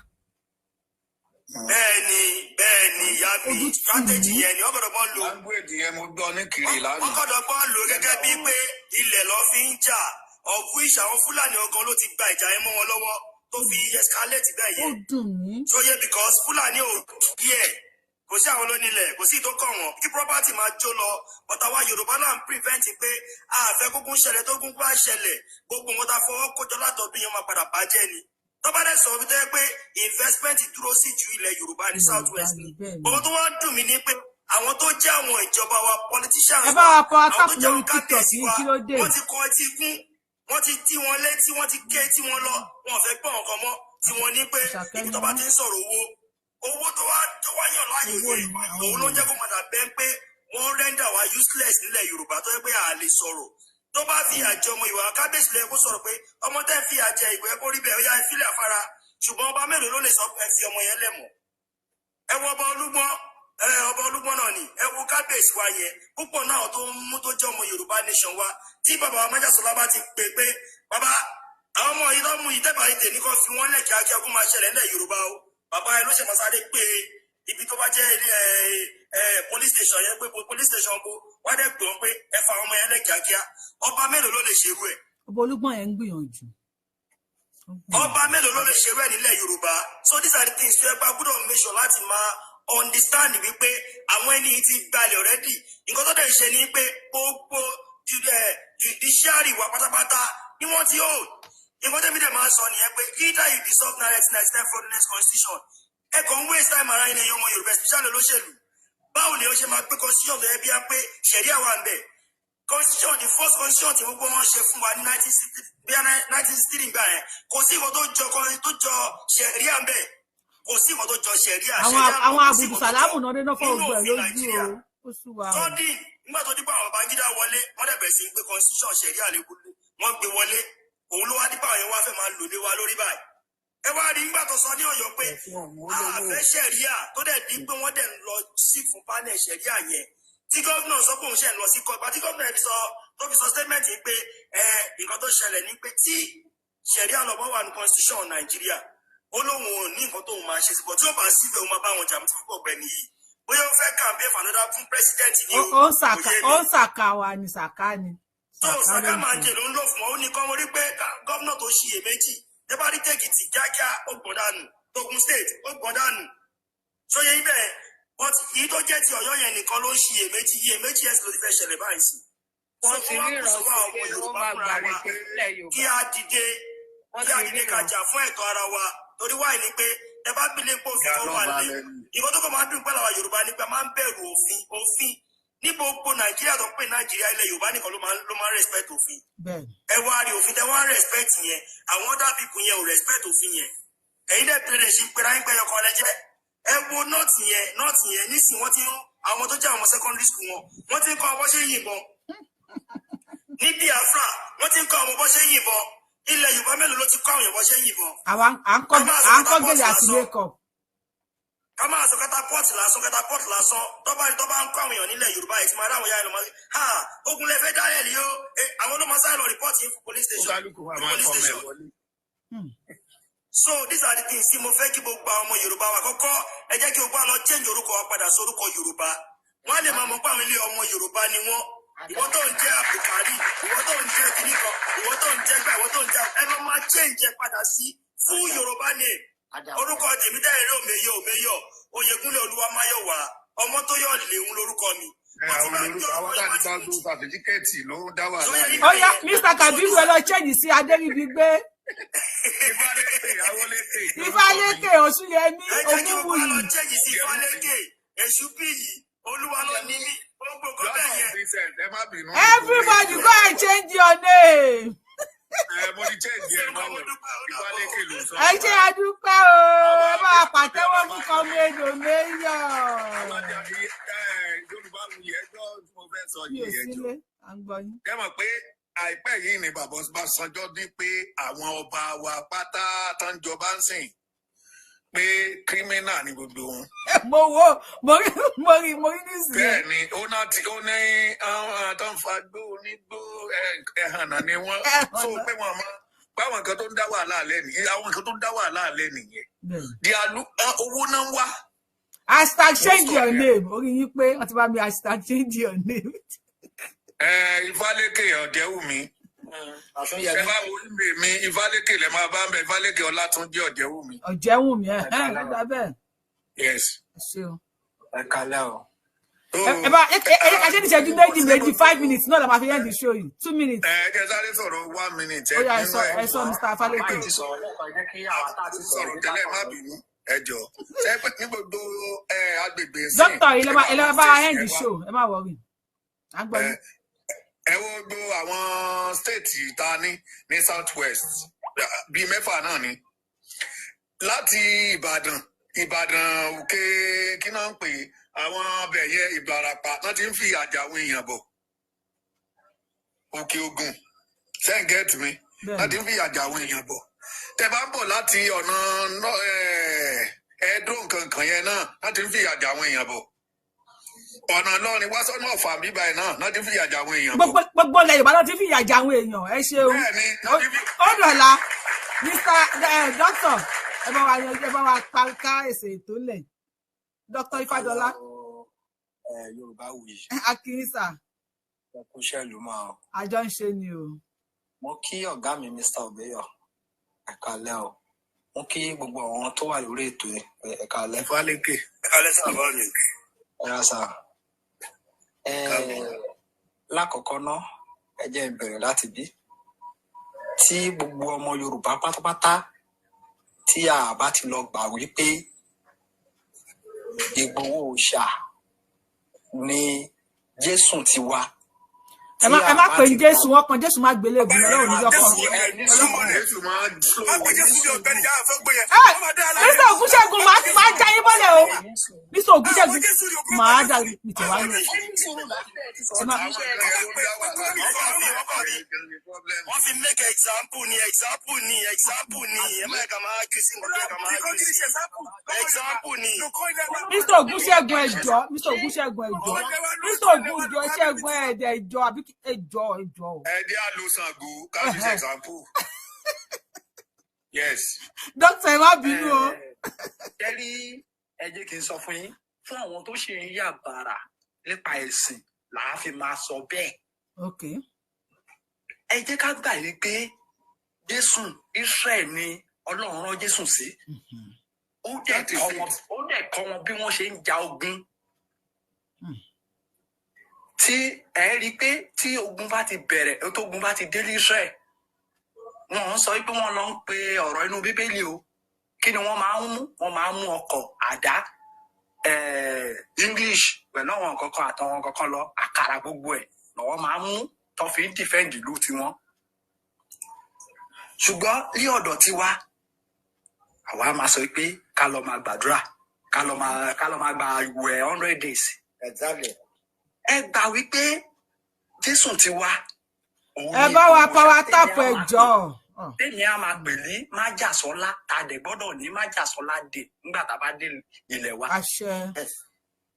bẹ́ẹ̀ni ìyá mi strategy yẹn ni wọ́n gbọ́dọ̀ bọ́ lò. language yẹn mo gbọ́ ní kiri lánàá. wọ́n gbọ́dọ̀ bọ́ lò gẹ́gẹ́ bíi pé ilẹ̀ lọ fi ń jà ọ̀fun ìṣà àwọn Fúlàní ọgàn ló ti gba ìjà yẹn mọ́ wọn lọ́wọ́ tó fi escalate bẹ́ẹ̀ yẹn. ó dùn mí. so yẹ because Fúlàní ò kí ẹ̀ kò sí àwọn lónílẹ̀ kò sí ìtókọ̀ wọn kí property máa jó lọ but àwa Yorùbá náà ń prevent pé àfẹ́ kókún ṣẹlẹ̀ tó kún bá ṣẹlẹ̀ gbogbo wọn ta fọwọ́ kójọ látọ̀dún yẹn máa padà bàjẹ́ ni tọ́ba dẹ̀ sọ wípé pé investment dúró sí ju ilẹ̀ Yorùbá ní South West ni ohun tó wá dùn mí ni pé àwọn tó jẹ́ àwọn ìjọba wa politicians àwọn tó jẹ́ àwọn kábíyèsí wa wọ́n ti kọ́ etí kún wọ́n ti tí wọn létí wọ́n ti ké tí wọn lọ wọn ò fẹ́ gbọ́ nǹkan mọ́ tí wọ́n ní pé ibi tó bá ti ń sọ̀rọ̀ owó tó wá yàn láàyè yẹn òun ló ń jẹ́ kó padà bẹ́ẹ̀ pé wọ́n rẹ́ńdà wa useless nílẹ̀ Yorùbá tó yẹ pé a lè sọ̀rọ̀ tó bá fi àjẹ ọmọ ìwà kábíyèsí lẹ kó sọ̀rọ̀ pé ọmọ tẹ́ fi àjẹ ìwé kó rí bẹ́ẹ̀ ó yá ìfilẹ̀ afárá ṣùgbọ́n ọba mélòó ló lè sọ ẹ fi ọmọ yẹn lẹ́mọ̀ ẹ wo ọba Olúgbọ́n náà ni ẹ wo kábíyèsí wa yẹn púpọ̀ náà tó ń mú tó jẹ́ ọmọ Yorùbá nation wa tí bàbá wa Májàsọ́lá bá ti pè pé bàbá àwọn ọmọ yìí tó mú ìtẹ́bà ìtẹ̀ ní kó fi wọ́n lẹ̀ kíákíá kó máa ṣẹlẹ̀ nílẹ̀ Yorùbá o bàbá ẹ ló ṣe máa sáré pé ibi tó bá jẹ́ police station yẹn pé police station kó wá dẹ̀ pè wọ́n pé ẹ fa ọmọ yẹn lẹ̀ kíákíá ọba mélòó ló lè ṣerú ẹ̀. ọba Olúgbọ́n yẹn ń gbìyànjú. ọba mélòó ló lè ṣerú ẹ̀ nílẹ̀ Yorùbá so these are the things tó yẹ pa gbọ́dọ̀ make sure láti máa understand wípé àwọn ẹni ti gbalẹ̀ already nǹkan tó dẹ̀ ṣe ni pé gbogbo judiciary wa pátápátá ni wọ́n ti hold nǹkan tẹ́mi dẹ̀ máa sọ nìyẹn pé either you dissolve 1999 fraudulent constitution ẹ kàn ń waste time ara ilẹ̀ ọmọ Yorùbá especially olóṣèlú báwo ni ó ṣe máa pé constitution tó yẹ bí i pé ṣẹ̀ríà wà ń bẹ̀ constitution the first constitution tí gbogbo wọn ṣe fún wa ní 1963 gbà yẹn kò sí ìwọ tó jọ ṣẹ̀ríà ń bẹ̀ kò sí ìwọ tó jọ ṣẹ̀ríà àwọn àbùdù sàlámù náà dénà fún ògbó ẹ lójú o ó sì wà. tọ́dí nígbà tó dípò àwọn Babangida wọlé wọ́n dẹ̀ bẹ̀rẹ̀ sí pé constitution ṣẹ̀ríà lè wọ́n gbé wọlé òun ló wá dípò àwọn yẹn wá fẹ́ máa lò lé wa lórí báyìí ẹ wá rí nígbà tó sọ ní Ọ̀yọ́ pé àfẹ́ ṣẹ̀ríà tó dẹ̀ di pé wọ́n dẹ̀ ń lọ sí fún panel ṣẹ̀ríà yẹn tí gómìnà sọ pé òun ṣe ń lọ sí kọ́ ìgbà tí gómìnà tó fi sọ statement pé nǹkan tó ṣẹlẹ̀ ni pé tí ṣẹ̀ríà lọ́wọ́ wà ní constitution Nàìjíríà ó lóun ò ní nǹkan tóun máa ṣe síbọ̀ tí ó bá síbẹ̀ ó máa bá wọn jà mí tí fún ọ̀gbẹ́ni yìí bóyá ó fẹ́ campaign fanada fún president ni ó ń ṣàkà wa ní ṣàkà ni. tó ṣàkà máa jẹ ló ń lò fún ọ ó ní kọ́ mo rí pé gómìnà tó ṣiyèméjì tẹ́ bá rí tèkìtì kíákíá ó gbọ́n dànù Ògùn state ó gbọ́n dànù sóye ibẹ̀ but èyí tó jẹ́ ti Ọ̀yọ́ yẹn nìkan ló ń ṣiyèméjì yẹn ló ti fẹ́ ṣẹlẹ̀ báyìí sí. wọ́n ti rí ìrànwọ́ ọmọ Yorùbá fúnra wa kí a dìde ká jà fún ẹ̀tọ́ ara wa torí wáyé ni pé ẹ bá gbélé pé òfin kan wà lé ìwọ tó kọ máa dùn pẹ̀lú àwọn Yorùbá nípa máa ń bẹ̀rù òfin ní gbogbo Nàìjíríà tó pé Nàìjíríà ilẹ̀ Yorùbá nìkan ló máa ń respect òfin ẹ wá rí òfin tẹ wá respect yẹn àwọn other people yẹn ò respect òfin yẹn ẹ̀yin dẹ̀ pẹ̀lẹ́ ṣe pẹ̀lú ayé pẹ̀yọ kan lẹ́jẹ́ ẹ wo nọ́ọ̀tì yẹn nísìnyí wọ́n ti ń àwọn tó jẹ́ àwọn secondary school wọ́n ti ń kọ́ ọmọ ṣe yìnbọn ní Biafra wọ́n ti ń kọ́ ọmọ bọ́ ṣe yìnbọn ilẹ̀ Yorùbá mélòó ló ti kọ́ àwọn èèyàn bọ́ ṣe yìnbọn. à ń kọ́ gèlè àti makeup. ká máa sọ catapult lásán tó bá ń kọ́ àwọn èèyàn nílẹ̀ Yorùbá yìí tí máa dáhùn yá ẹ̀ lọ́mọ ha ogun lè fẹ́ dárẹ́lì yó àwọn ló máa sáré lọ rìpọ́ọ̀tì fún police station. So these are the things tí mo fẹ́ kí gbogbo àwọn ọmọ Yorùbá wa kọ́kọ́ ẹ jẹ́ kí gbogbo àlọ́ change orúkọ wa padà sórúkọ Yorùbá wọ́n á lè máa mọ̀ pé àwọn ilé ọmọ Yorùbá ni wọ́n ìwọ tó ń jẹ́ àbùkárí ìwọ tó ń jẹ́ kìnnìkan ìwọ tó ń jẹ́ gbà ìwọ tó ń jẹ́ ẹ máa change padà sí fún Yorùbá ni orúkọ tèmi dá èrè òmeyọ Oyèkúnlé Olúwamáyọ̀wá ọmọ tó yọ léwu lórúkọ mi. Àwọn láti bá gbó sàfíjíkẹ́ẹ̀tì ló ń dá wàhálà. Ó yá Mr. Kabiru ẹ lọ change sí Adéríbigbé. Ifálékè Ọ̀ṣúnyẹmí Ògúnwùyí. Ifálékè Èṣùbíyì Olúwa ló ní mí. Everybody go and change your name. Ẹ ṣe àdúpẹ́ o, ẹ bá pàtẹ́wọ́ fún kọ́mẹ́dò méyọ̀. Ẹ mọ̀ pé àìpẹ́ yìí ni bàbá Ọbásanjọ́ ní pé àwọn ọba wa pátá tó ń jọba ń sìn pé kírímínà ni gbogbo wọn. Mo rí nísìnyí. Bẹ́ẹ̀ ni ó ní àwọn tó ń fa gbó onígbó ẹ̀hànà ni wọ́n tó pé wọ́n mọ́ báwọn kan tó ń dá wàhálà alẹ́ nìyẹn àwọn kan tó ń dá wàhálà alẹ́ nìyẹn. Di owó náà ń wá. Hashtag change your name. Orí yín pé wọ́n ti bá mi hashtag change your name. Ifálékè Ọ̀jẹ̀wùmí. Ẹ bá wo ìwé mi Ifálékè lè máa bá ń bẹ Ifálékè Ọlátúnjí Ọ̀jẹ̀wùmí. Ọ̀jẹ̀wùmí ẹ nígbà bẹ́ẹ̀. Yes. Ṣé o. Ẹ kalẹ́ o. Ẹ bá ṣe ní ìṣẹ́jú méjì 5 minutes náà la máa fi end the show yìí 2 minutes. Ẹ jẹ́ sáré sọ̀rọ̀ 1 minute. Ó yá ẹ sọ Mr. Ifálékè. Sọ̀rọ̀ tẹ́lẹ̀ má bínú ẹ jọ. Ṣé ní gbogbo agbègbè sí. Dókítà ilé bá end the show ẹ má wọrí. Ẹ wo gbogbo àwọn stéètì ta ní South West bíi mẹ́fà náà ni láti Ìbàdàn òkè kí náà ń pè àwọn ọbẹ̀ yẹ Ìbàràpá náà ti ń fi àjà àwọn èèyàn bọ̀ Òkè Ògùn ṣẹ́ǹgẹ́tì mi náà ti ń fi àjà àwọn èèyàn bọ̀ tẹ bá ń bọ̀ láti ọ̀nà Ẹdó nǹkan yẹn náà ti ń fi àjà àwọn èèyàn bọ̀ ọ̀nà lọ́rin wá sọ́nà ọ̀fà bíbá ẹ̀ náà ti ń fi àjà àwọn èèyàn bọ̀. Gbogbo ilẹ̀ Yorùbá náà ti ń fi àjà àwọn èèyàn ẹ ṣeun ó dọ̀la Mr. Doctor ẹ bá wa ká èsè ètò lẹ̀ Dr. Ifádọlá. Yorùbá wuyì. Akínsà. Ẹkú iṣẹ́ ìlú máa. Àjọ ń ṣe ni o. Mo kí ọ̀gá mi Mr. Obeyo ẹ káalẹ́ o. Mo kí gbogbo àwọn tó wà lórí ètò ẹ káalẹ́. Ifálékè. Ẹ káalẹ́ sábà mi. Ẹ ra sá. Lákọ̀ọ́kọ́ náà ẹ jẹ́ ìbẹ̀rẹ̀ láti bí. Tí gbogbo ọmọ Yorùbá pátápátá tí a bá ti lọ gbà wípé Ìgbòho Òòṣà ni Jésù ti wá. Ẹ má pè ní Jésù wọn kan Jésù má gbélé ìgbìmọ̀ Ọlọ́run ní lọ́kàn. Mr. Ògúnṣẹ́gun máa já yín bọ́lẹ̀ o. Mr. Ògúnṣẹ́gun máa dà ìtẹ̀ wá ní. Wọ́n fi make example ni ẹ má ẹ̀ka máa kí sí nǹkan ẹ̀ka máa kí sí example ni. Mr. Ògúnṣẹ́gun ẹ̀jọ́ Mr. Ògúnṣẹ́gun ẹ̀jọ́ Mr. Ògúnṣẹ́gun ẹ̀jọ́ àbí ẹjọ́. Ẹdí àlùsàngó káfí ṣe example. Yes. Dókítà ẹ má bínú o. Jẹ́rí ẹ jẹ́ kí n sọ fún yín fún àwọn tó ṣe ń yà bàrà nípa ẹ̀sìn làá fi máa sọ bẹ́ẹ̀. Okay. Ẹ jẹ́ ká gbà yí pé Jésù Israel ni Ọlọ́run rán Jésù sí. Ó dẹ̀ kọ́ wọn bí wọ́n ṣe ń ja ogun. Tí ẹ rí i pé tí ogun bá ti bẹ̀rẹ̀ tó ogun bá ti dé ní Israel wọ́n sọ pé wọ́n lọ ń pe ọ̀rọ̀ inú Bíbélì o kí ni wọ́n máa ń mú wọ́n máa ń mú ọkọ̀ àdá English pẹ̀lú àwọn kankan àtàwọn kankan lọ àkàrà gbogbo ẹ̀ lọ́wọ́ máa ń mú tó fi ń defend ìlú tiwọn. Ṣùgbọ́n ní ọ̀dọ̀ tiwa àwa máa sọ pé ká lọ máa gbàdúrà ká lọ máa gba ìwẹ̀ 100 days. Exactly. Ẹ gbà wípé Jésù ti wá. Ẹ bá wa power tap ẹjọ́. Tèmi á máa pè ní májàsọ́lá ta dẹ̀ gbọ́dọ̀ ní májàsọ́lá dé nígbà tá a bá dé ilẹ̀ wa. Àṣẹ.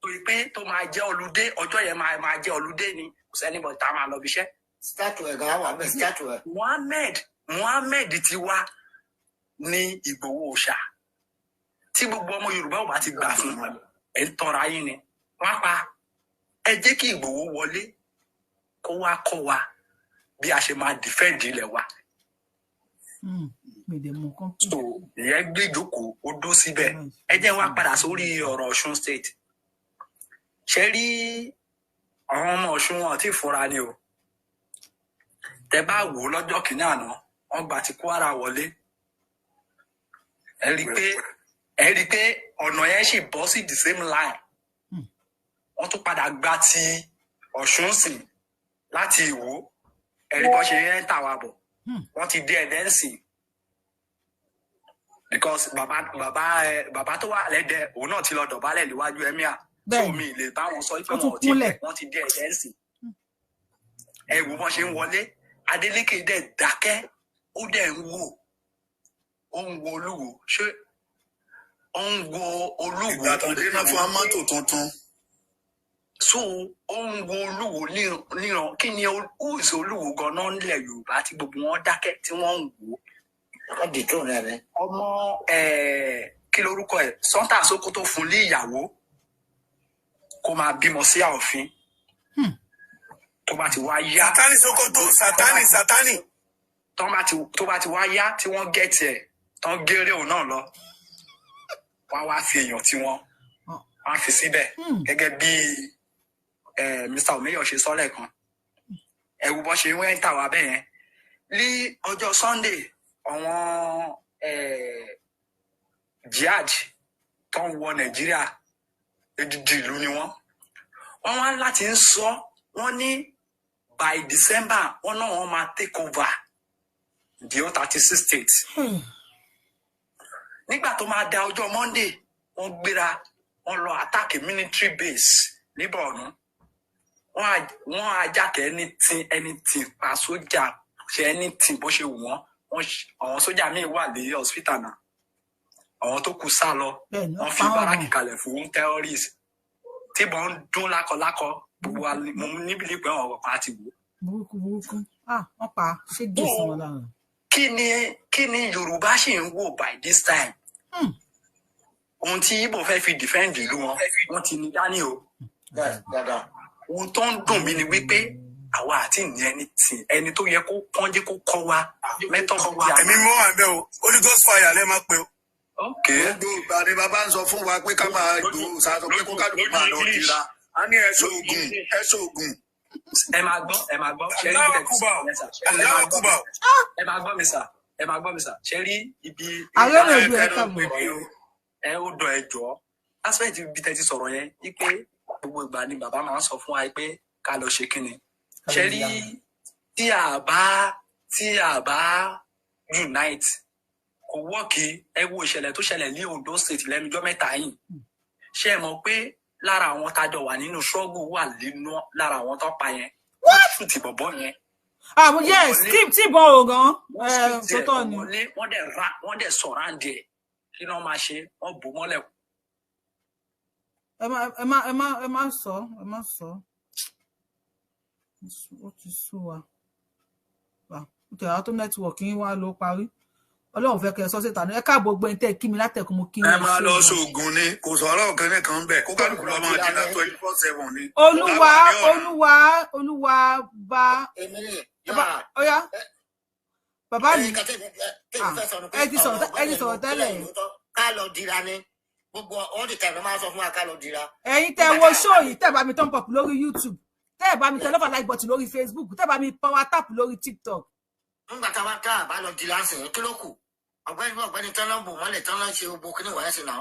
Torí pé tó máa jẹ́ olùdé ọjọ́ yẹn máa jẹ́ olùdé ni kò sẹ́ni bọ̀ tá a máa lọ bí iṣẹ́. Statue gan wà bẹ́ẹ̀ statue. Muhammed ti wá ní Ìgbòho Òòṣà. Tí gbogbo ọmọ Yorùbá ò bá ti gbà fún ẹ̀ ń tọrọ ayé ni wọ́n pa. Ẹ jẹ́ kí Ìgbòho wọlé kó wá kọ́ wa bí a ṣe máa defend ilẹ̀ wa. So ìyẹn gbé ìjókòó ó dó síbẹ̀. Ẹ jẹ́ wá padà sórí ọ̀rọ̀ Ọ̀ṣun State. ṣe rí àwọn ọmọ Ọ̀ṣun wọn tí fúnra ni o tẹ bá wò ó lọ́jọ́ kìíní àná wọ́n gbà ti Kwara wọlé ẹ rí i pé ọ̀nà yẹn sì bọ́ sí the same line wọ́n tún padà gba ti Ọ̀ṣun sìn láti Ìwó ẹ̀rí bọ́ ṣe ń tà wá bọ̀ wọ́n ti dé ẹ̀dẹ́ sìn because bàbá tó wà lẹ́dẹ̀ òun náà ti lọ dọ̀bálẹ̀ níwájú emir tó mi lè bá wọn sọ pé wọ́n ti dé ẹ̀dẹ́ sìn ẹ wo bọ́n ṣe ń wọlé Adeleke dẹ̀ dákẹ́ ó dẹ̀ ń wò ó ń wo Olúwo ṣé ó ń wo Olúwo ìgbà tó dé náà fún amátò tuntun. So ó ń wo Olúwo níran kí ni òòsì Olúwo ganan nílẹ̀ Yorùbá tí gbogbo wọn dákẹ́ tí wọ́n ń wò ó. ọmọ kí lorúkọ ẹ̀ Sunday Sokoto fún lé ìyàwó kó máa bímọ sí àòfin tó bá ti wá yá. Sátánì Sokoto sátánì. tó bá ti wá yá tí wọ́n gẹ̀ẹ́tì ẹ̀ tán géré òun náà lọ wọ́n wá fi èèyàn tí wọ́n fi síbẹ̀ gẹ́gẹ́ bí Mr. Omeyo ṣe sọ lẹ́ẹ̀kan ẹ̀wù bọ́ ṣe ń tà wá bẹ́ẹ̀ yẹn ní ọjọ́ Sunday àwọn jihad tó ń wọ Nàìjíríà edidi ìlú ni wọ́n wá láti ń sọ wọ́n ní by December wọ́n náà wọ́n máa take over the 36 states. Nígbà tó máa da ọjọ́ Monday wọ́n gbéra wọ́n lọ attack military base ní Borno wọ́n ajákẹ́ anything pa sójà ṣe anything bó ṣe wù wọ́n àwọn sójà míì wà ní hospital náà àwọn tó kù sá lọ wọ́n fi báràkì kalẹ̀ fún terrorist tí bọ́n ń dún lákọlákọ gbogbo wa mo níbi pé àwọn ọ̀pá ti wò. burúkú wọ́n pa ṣé gèsè wọn lára. kí ni Yorùbá ṣì ń wò by this time ohun tí Igbo fẹ́ fi defend ìlú wọn ti ní dání o ohun tó ń dùn mí ni wípé àwa àti ní ẹni tó yẹ kó pọ́njẹ́ kó kọ́ wa mẹ́tọ́ wa. ẹ̀mí mọ́ àbẹ́ o Holy Ghost fire lẹ́ máa pe o. gbogbo ìgbà ni bàbá ń sọ fún wa pé ká máa gbòòrò sàtọ pé kó kálukú máa lọ dira a ní ẹ̀ṣọ́ ògùn. ẹ máa gbọ́ ẹ máa gbọ́ ṣe rí ẹ máa gbọ́ mi sà ṣe rí ibi ẹ ó dọ̀ ẹ jọ aspect ibi tẹ́ ti sọ̀rọ̀ yẹn wípé gbogbo ìgbà ni bàbá máa ń sọ fún wa pé ká lọ ṣe kíni ṣe rí tí a bá unite kò wọ́ọ̀kì ẹ wo ìṣẹ̀lẹ̀ tó ṣẹlẹ̀ ní Ondo State lẹ́nujọ́ mẹ́ta yìí ṣe mọ̀ pé lára àwọn tájọ wà nínú ṣọ́ọ̀bù wà nínú lára àwọn tó pa yẹn wọ́n tún ti bọ̀bọ̀ yẹn. yes tí bọ́ ò gan tó tọ́ ni. wọ́n dẹ̀ sọ̀rọ̀ àǹdí ẹ̀ kí ni wọ́n máa ṣe wọ́n bò mọ́lẹ̀. ẹ má sọ ó ti sú wa àwọn tó nẹ́tíwọ̀kì yín wá ló parí Ọlọ́run fẹ́ kẹ́ ẹ sọ síta ní ẹ káàbọ̀ gbẹ tẹ kí mi látẹkùn mo kí. ẹ máa lọ sóògùn ni kò sọ̀rọ̀ kẹ́nẹ́ kan bẹ̀ kó kálukú lọ máa di látọ̀ 24/7 ni. olúwa bá ọyá bàbá mi ẹ ti sọ̀rọ̀ tẹ́lẹ̀. ká lọ dira ni gbogbo all the time máa sọ fún wa ká lọ dira. ẹ̀yin tẹ́ wo show yìí tẹ́ bá mi turn pop lórí YouTube tẹ́ bá mi tẹ lọ́fà like button lórí Facebook tẹ́ bá mi power tap lórí TikTok. nígbà tá a bá lọ dira sìn kí ló kù ọ̀gbẹ́ni tán lọ́n bò mọ́lẹ̀ tán lọ́n ṣe gbogbo kíní wọ̀nyẹn sí náà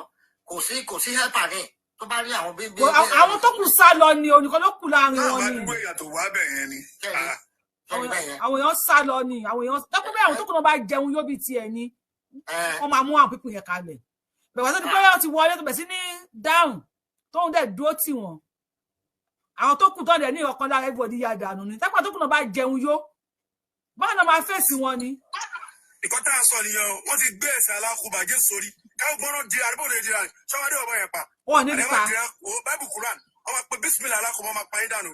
kò sí helper ní tó bá rí àwọn bíbí. àwọn tó kù sá lọ ni onìkan ló kù láàrin wọn ni. àwọn èèyàn tó wá bẹ̀ yẹn ni. àwọn èèyàn sá lọ ni àwọn èèyàn dápẹ́ bẹ́ẹ̀ àwọn tó kù náà bá jẹun yóò bí tiẹ̀ ni wọ́n máa mú àwọn pípọ̀ yẹn kalẹ̀ bẹ̀rẹ̀ tó ti pé wọ́n ti wọlé tó bẹ̀ sí ní dáhùn tóun dẹ̀ dúró tì wọ́n àwọn tó kù tán dẹ̀ ní ọ̀kan lára everybody yá dànù ni dápẹ́ tó kù náà bá jẹun yó báwọn náà máa fèsì wọn ni. ìkọ́ tá a sọ nìyẹn o wọ́n ti gbé ẹ̀sẹ̀ alákùbà jésù sórí káwọn gbọ́dọ̀ di àdúgbò lè dira ṣọ́wádé ọmọ yẹn pa. wọ́n ní nípa báìbù Quran ọmọ pé bísímìlà alákùbà máa pa yín dànù.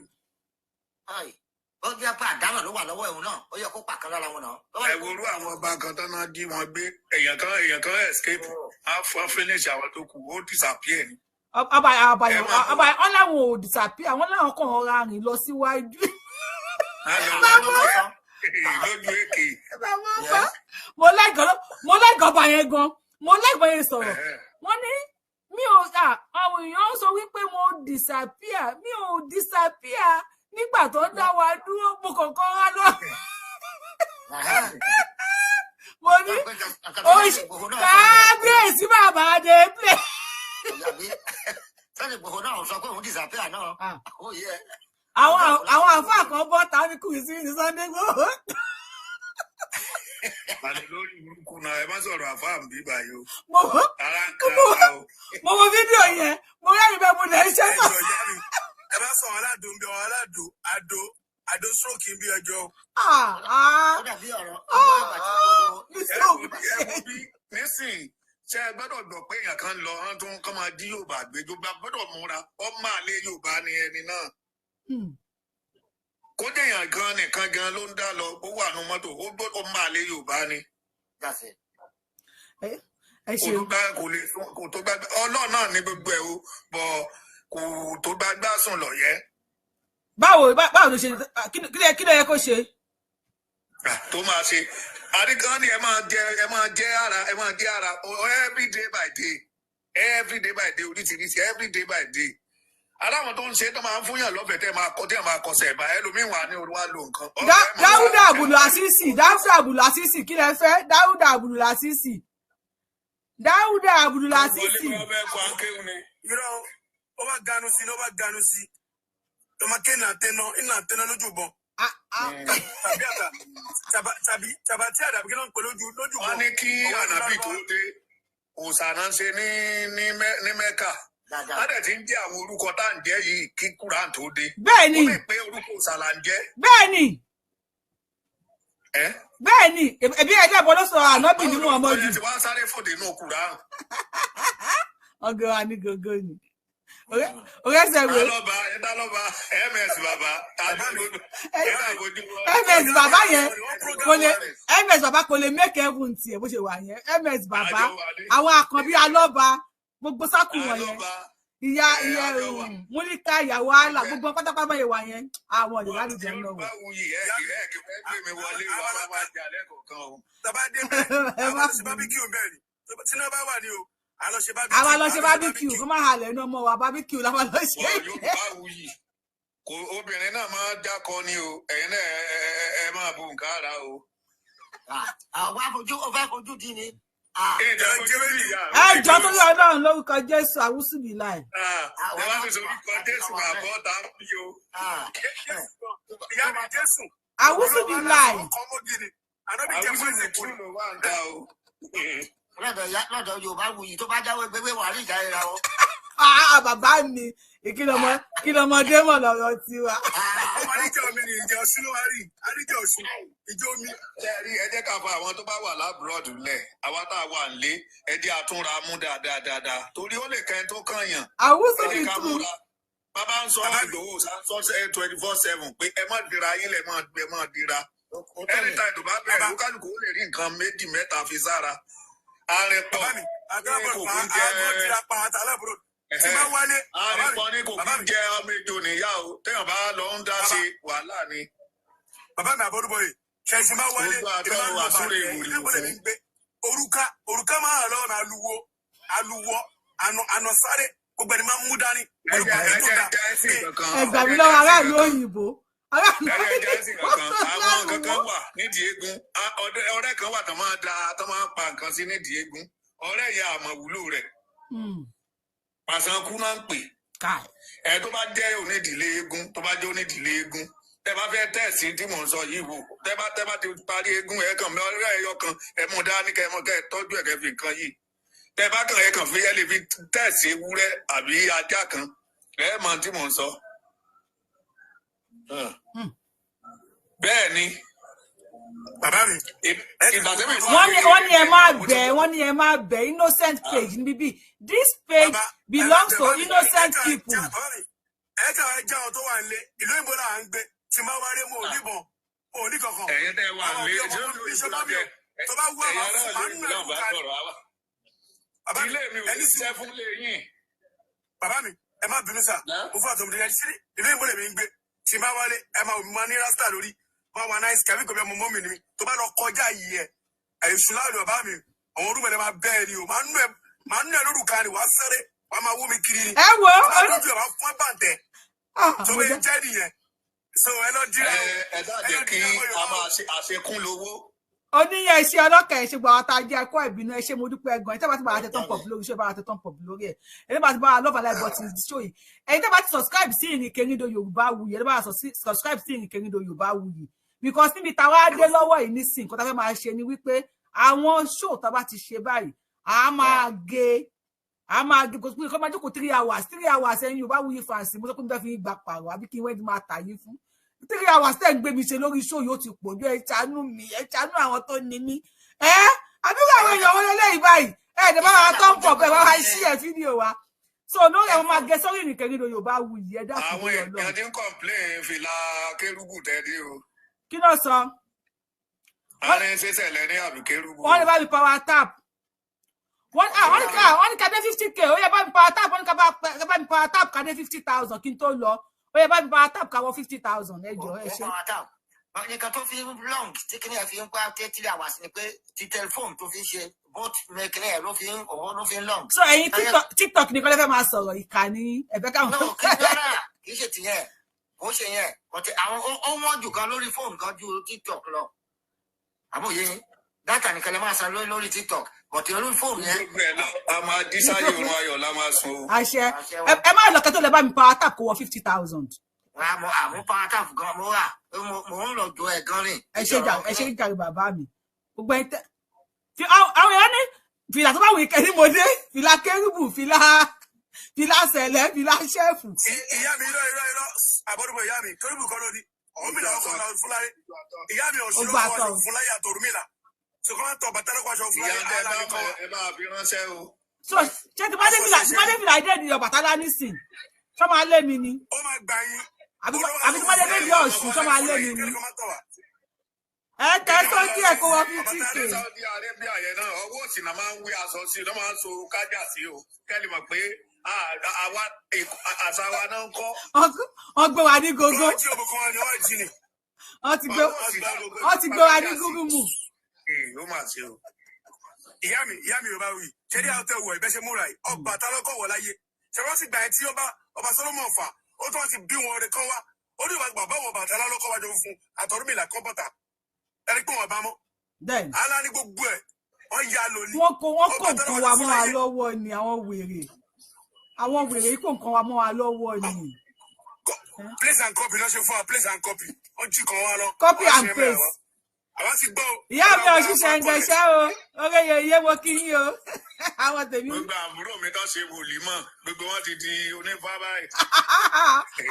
ó jẹ́ pé àdámọ̀ ló wà lọ́wọ́ ẹ̀hún náà ó yẹ kó pàkan lára wọn náà. ẹ wo orú àwọn ọba kan tán náà dí wọn gbé èèyàn kan escape á finish àwọn tó kù ó disappear ni. ọba ọláwọn ò disappear àwọn láwọn kàn ọ̀rá rìn lọ síwájú. lójú èkè. mo lẹ́gàn ọba yẹn gan mo lẹ́gàn yẹn sọ̀rọ̀ wọ́n ní mi ò àwọn èèyàn sọ wípé mo disappear mi ò disappear nígbà tó dá wa dúró mo kọ̀ọ̀kan wá lọ. mo ní kábíyèsí bàbá dé play. sẹ́ni gbogbo náà sọ pé òun disappear náà. àwọn àfáà kan bọ́ ta ní kùsì ní Sunday Igboho. Àní lórí burúkú náà ẹ má sọ̀rọ̀ àfáà ń bí báyìí o. Mo wo fídíò yẹn mo rẹ́rìn bẹ́ẹ̀ mo lè ṣe tán. Ẹ bá sọ aládùn bí ọ̀rọ̀ aládùn àdó stroke bí ọjọ́. Ó dàbí ọ̀rọ̀ nísìnyí ṣe ẹ gbọ́dọ̀ gbọ́ pé èèyàn kan lọ ọ́n tó ń kọ́ máa dí Yorùbá gbẹjọ gbọ́dọ̀ múra ọmọ àlè Yorùbá ni ẹni náà. Kódé èèyàn gan nìkan gan ló ń dá lọ ó wà nù mọ́tò ó gbọ́dọ̀ máa lé Yorùbá ni. Kò tó gbàgbé Ọlọ́run náà ní gbogbo ẹ̀ o bọ̀ kò tó gbàgbé sùn lọ yẹ. Báwo ló ṣe kí ló yẹ kó ṣe? Tó máa ṣe àdìgán ni ẹ máa jẹ ara every day by day oríṣiríṣi every day by day. Aláwọn tó ń ṣe tó máa ń fúnyàn lọ́fẹ̀ẹ́ tẹ́ máa kọsẹ̀ ẹ̀bà ẹlòmíín wà ní olúwa lo nǹkan. Dáúdà Àbùlù Àṣìṣì kí lẹ fẹ́? Dáúdà Àbùlù Àṣìṣì. Irọ́ ó bá ganu sí tó máa ké ìnà àtẹná lójú bọ̀. Tàbí tí àdàbí kí ló ń pè lójú bọ̀. Wọ́n ní kí ànàbì tó dé òsànà ṣe ní Mẹ́kà. Ládẹ̀ tí ń jẹ́ àwọn orúkọ tá à ń jẹ́ yìí kí Kúrán tó dé. Bẹ́ẹ̀ni. Ó lè pé orúkọ òsàlà ń jẹ́. Bẹ́ẹ̀ni. Bẹ́ẹ̀ni. Ẹbí ẹ̀dá bọ́ ló sọ ànábì nínú ọmọ jù. Ọ̀rẹ́ ti wá sáré fòdè inú Kúrán. Ọgọ́ wa ní gògó ni. Ọ̀rẹ́ sẹ́wé. Ẹ̀dálọ́ba MS bàbá. MS bàbá yẹn MS bàbá kò lè make heaven tiẹ̀ bó ṣe wà yẹn. MS bàbá àwọn àkànbí alọ́ba gbogbo sákù wọ̀nyẹn ìyá múlíkà ìyàwó àlà gbogbo pátápátá yẹn wà yẹn àwọn ọ̀dẹ̀ láti jẹun náà wọ̀. Àwa lọ ṣe bábíkìú kó má halẹ̀ inú ọmọ wa bábíkìú làwọn lọ ṣe. Obìnrin náà máa dákọ ni o ẹ̀yin náà ẹ máa bu nǹkan ara o. Àwọn afẹ́ fojú di ni. Ẹjọ́ tó lọ náà lórúkọ Jésù àwùsù bí láì. Ẹ wá fi sorúkọ Jésù àbọ̀ tá a fi o. Ìyá mi Jésù. Àwùsù bí láì. Àwùsù bí kú ló wà ń ta o. Lọ́dọ̀ Yorùbá wuyì tó bá jáwé gbégbé wà ní ìjà ìra wọn. Bàbá mi kí lọmọdé mọ̀ lọ́rọ̀ tiwa. Ọmọ àríjọ mi ni ìjọ sílówárì àríjọ Ọ̀ṣun ìjọ mi. Ẹ jẹ́ ká fa àwọn tó bá wà lábúrọ̀dù lẹ̀ àwa tá a wà nílé ẹ jẹ́ àtúnra mú dáadáa torí ó lè kẹ́ tó kàn yàn. Àwùsù bí tú. Bàbá ń sọ Ìgbòho sọ 24/7 pé ẹ má dira yín lẹ̀ má dira. Anytime tó bá bẹ̀rẹ̀ lókàlùkù ó lè rí nǹkan méjì mẹ́ta fi sára. Àrẹ̀pọ̀ àrẹ̀pọ̀ ni kò kí jẹ ọmọ ejò níyà o téèyàn bá lọ ń dá sí wàhálà ni. Bàbá mi àbọ̀dúbọ̀ yìí ṣẹ̀ṣin bá wálé ìlú àsúrè ìwòlè ní gbé òrùka máa hàn lọ́wọ́ aluwọ́ ànọ̀sáré gbogbo ẹni máa ń mú dání. Ẹgbà mi lọ́wọ́ aráàlú òyìnbó. Àwọn kankan wà nídìí eégún ọ̀rẹ́ kan wà tó máa pa nǹkan sí nídìí eégún ọ̀rẹ́ ìyá àmọ́ wúlò rẹ̀ pàṣẹkú náà ń pè ẹ tó bá jẹ́ onídìílé eégún tó bá jẹ́ onídìílé eégún tẹ bá fẹ́ tẹ̀sí tí mò ń sọ yìí wò tẹ bá ti parí eégún ẹ kàn ọ̀rẹ́ ẹyọ kan ẹ mú dání kẹ tọ́jú ẹ kẹ fi nǹkan yìí tẹ bá kàn ẹ kàn fi ẹ lè fi tẹ̀sí ewúrẹ́ àbí ajá kan ẹ mọ̀ tí mò ń sọ. Bẹ́ẹ̀ ni bàbá mi wọ́n ní ẹ máa bẹ̀ innocent page níbí bí this page belongs to innocent people. Ẹ kà ẹ jẹ́ àwọn tó wà nílé ìlú ìbò náà ń gbé tí máa wá rí mo ò níbọn mo ò ní kankan. Ẹ̀yin tẹ́ wà nílé tó bá wú àwọn àánú ẹ̀ kú kárí. Ilé mi ò ní ṣiṣẹ́ fún ilé yín. Bàbá mi ẹ má bínú sà mo fún àtọ̀mọdé yẹn sí ìlú ìbò lèmi ń gbé tí máa wálé ẹ máa ní rasta lórí máa wà náà ìsìkà mi kò bí ọmọ mọ́mì ni mi tó bá lọ kọjá yìí ẹ ẹ̀yìn ṣùlá ọ̀dọ̀ bàbá mi àwọn orúkọ ẹ̀ máa bẹ́ẹ̀ ni o máa nú ẹ lórúkà ni wàá sẹ́rẹ́ wọ́n máa wó mi kiri ni. ẹ wo lójú ẹ̀ wá fún àbàǹtẹ̀ tó bẹ jẹ́ nìyẹn so ẹ lọ dira ẹ dájẹ́ kí a máa àṣekún lówó. oníyẹn iṣẹ́ ọlọ́kà ẹ̀ ṣe gbọ́ àwọn tá a jẹ́ ẹ̀kọ́ ìbínú ẹ̀ ṣe mo dúpẹ́ gan ẹ̀ tẹ́ bá ti bá wa tẹ tán pọ̀ lórí ṣé bá wa tẹ tán pọ̀ lórí ẹ̀ ẹ̀ bá ti bá wa love and like button show yìí ẹ̀ tẹ́ bá ti subscribe sí Ìrìnkèrindò Yorùbáwùyí ẹ̀ bá wa subscribe sí Ìrìnkèrindò Yorùbáwùyí because níbi táwa dé lọ́wọ́ yìí nísìn kó tá fẹ́ máa ṣe ni wípé àwọn show tá bá ti ṣe báyìí a máa gé kó máa jókòó 3 hours ẹ̀yin Yorùbáwùyí fans mo sọ pé mo fẹ́ fi gbà pààrọ̀ àbí kí n wẹ́n máa tà yín fún 3 hours tẹ́ ń gbé mi ṣe lórí show yóò ti pọ̀ ju ẹ ṣàánú mi ẹ ṣàánú àwọn tó ní mí àbúrò àwọn èèyàn wọn lélẹ́yìí báyìí ẹ̀ ẹ̀ bá wa tó ń pọ̀ bẹ́ẹ̀ wá sí ẹ̀ fídíò wa so lórí àwọn máa gẹ sórí Ìrìnkèrindò Yorùbáwùyí ẹ dákun àwọn èèyàn ti ń complain fìlà kérúbù tẹ́dí o. kí ló sọ. wọ́n ní ṣẹ̀ṣẹ̀ lẹ́ni àbí kérúbù. wọ́n lè bá mi power tap wọ́n ní ká dé 50k ó yẹ bá mi power tap wọ́n ní ká bá mi power tap ká dé 50,000 kí n tó lọ ó yẹ bá mi power tap ká wọ 50,000 ẹ jọ̀ọ́ ẹ ṣe. nǹkan tó fi long tí kìnìún fi ń pa 3 hours ni pé ti telephone tó fi ṣe both mẹkìnìún ló fi ń long. so ẹ̀yin TikTok nìkan lè fẹ́ máa sọ̀rọ̀ ìkànnì ẹ̀fẹ́ káwọn. no kì í ṣe tìyẹn kò ṣe yẹn àwọn ó wọ́n jù kan lórí fóònù kan ju TikTok lọ àbòyé dátà nìkan lè máa san lórí TikTok bọ̀tí olórí fóònù yẹn. a máa dísáyé òun ayọ̀ la máa sun. àṣẹ ẹ má lọ kẹ́tọ́ lè bá mi power tap kó wọ 50,000. àmú power tap gan mo wà mo ń lọ jọ ẹ gan ni. ẹ ṣe jàre bàbá mi gbogbo ẹ tẹ àwọn èèyàn ní fìlà tó bá wù kẹ́ ní mo dé fìlà kérúbù fìlà sẹ̀lẹ̀ fìlà ṣẹ́ẹ̀fù. ìyá mi irọ́ àbọ̀dúnmọ̀ ìyá mi kérúbù kan ló ní ọ̀hún mi làwọn kan náà fúnláyé ìyá mi ọ̀ṣun ló kọ́ aṣọ fúnláyé àtọ̀rùmìlà ṣùgbọ́n àtọ̀ bàtà lọ́kọ̀ aṣọ fúnláyé àlàní kan. ẹ bá fi ránṣẹ́ o. so ṣé tí bá dé fìlà ìdé ìdí ọ̀bàtà lání sìn ṣọ́ máa lé mi ni. ó máa gbà yín. àbí tí bá dé bébí ọ̀ṣun ṣọ́ máa lé mi ni. ẹ tẹ sójú ẹ kó wọ 50k. Saudi Arabia yẹn náà ọwọ́ òsì náà máa ń wé aṣọ sí i náà máa ń so kájà sí o kẹ́lí mọ̀ pé àwa àṣà wa náà ń kọ́. wọ́n gbé wa ní gógó. tí òbí kan wá ní wọ́n jí ni. wọ́n ti gbé wa ní gúgúmù. ó mà ṣe o. ìyá mi Yorùbáwùyí ṣé ní àwọn tẹ wọ ìbẹ́ ṣe múra yìí ọba àtàlọ́kọ̀ wọ̀ láyé ṣé wọ́n sì gbà ẹ́ tí ọba Solomon fà ó tún wá ti bí wọn rẹ kán wá ó ní ìwà bàbá wọn bàtà lálọ́kọ̀ wájú fún àtọ̀rùmìlà kọ́ bọ̀tà ẹni pé wọn bá mọ́. alá ní gbogbo ẹ̀ wọ́n yá lò ní. wọ́n kó nǹkan wa mọ́ wa lọ́wọ́ ni àwọn wèrè kó nǹkan wa mọ́ wa lọ́wọ́ ni. place and copy ló ṣe fún wa place and copy wọ́n jí kan wá lọ. copy and paste. àwa sì gbọ́. ìyá mi ò ṣiṣẹ́ ǹgẹ̀ṣẹ́ o oore yeye mo kí yín o àwọn tèmi. gbogbo àbúrò mi tó ṣe wòlímọ̀ gbogbo wọn ti di onífá báyìí.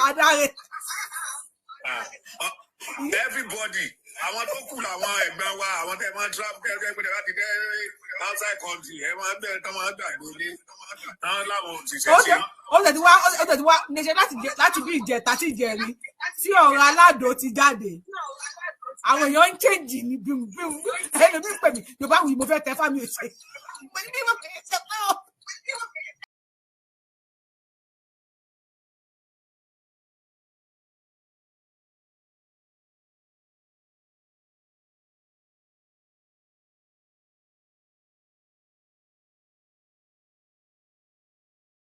adáre. everybody àwọn tó kù làwọn ẹ̀gbọ́n wa àwọn tẹ máa ń tra pẹpẹ láti dé outside country ẹ máa ń bẹ̀rẹ̀ tó máa ń gbàgbé ilé táwọn làwọn òṣìṣẹ́ ṣe. ó tẹ̀sí wá níṣẹ́ láti bí ìjẹta sí ìjẹrin tí ọ̀rọ̀ aládò ti jáde àwọn èèyàn ń change ní bímú ẹlòmíín pè mí Yorùbáwùyí mo fẹ́ tẹ fámi òṣè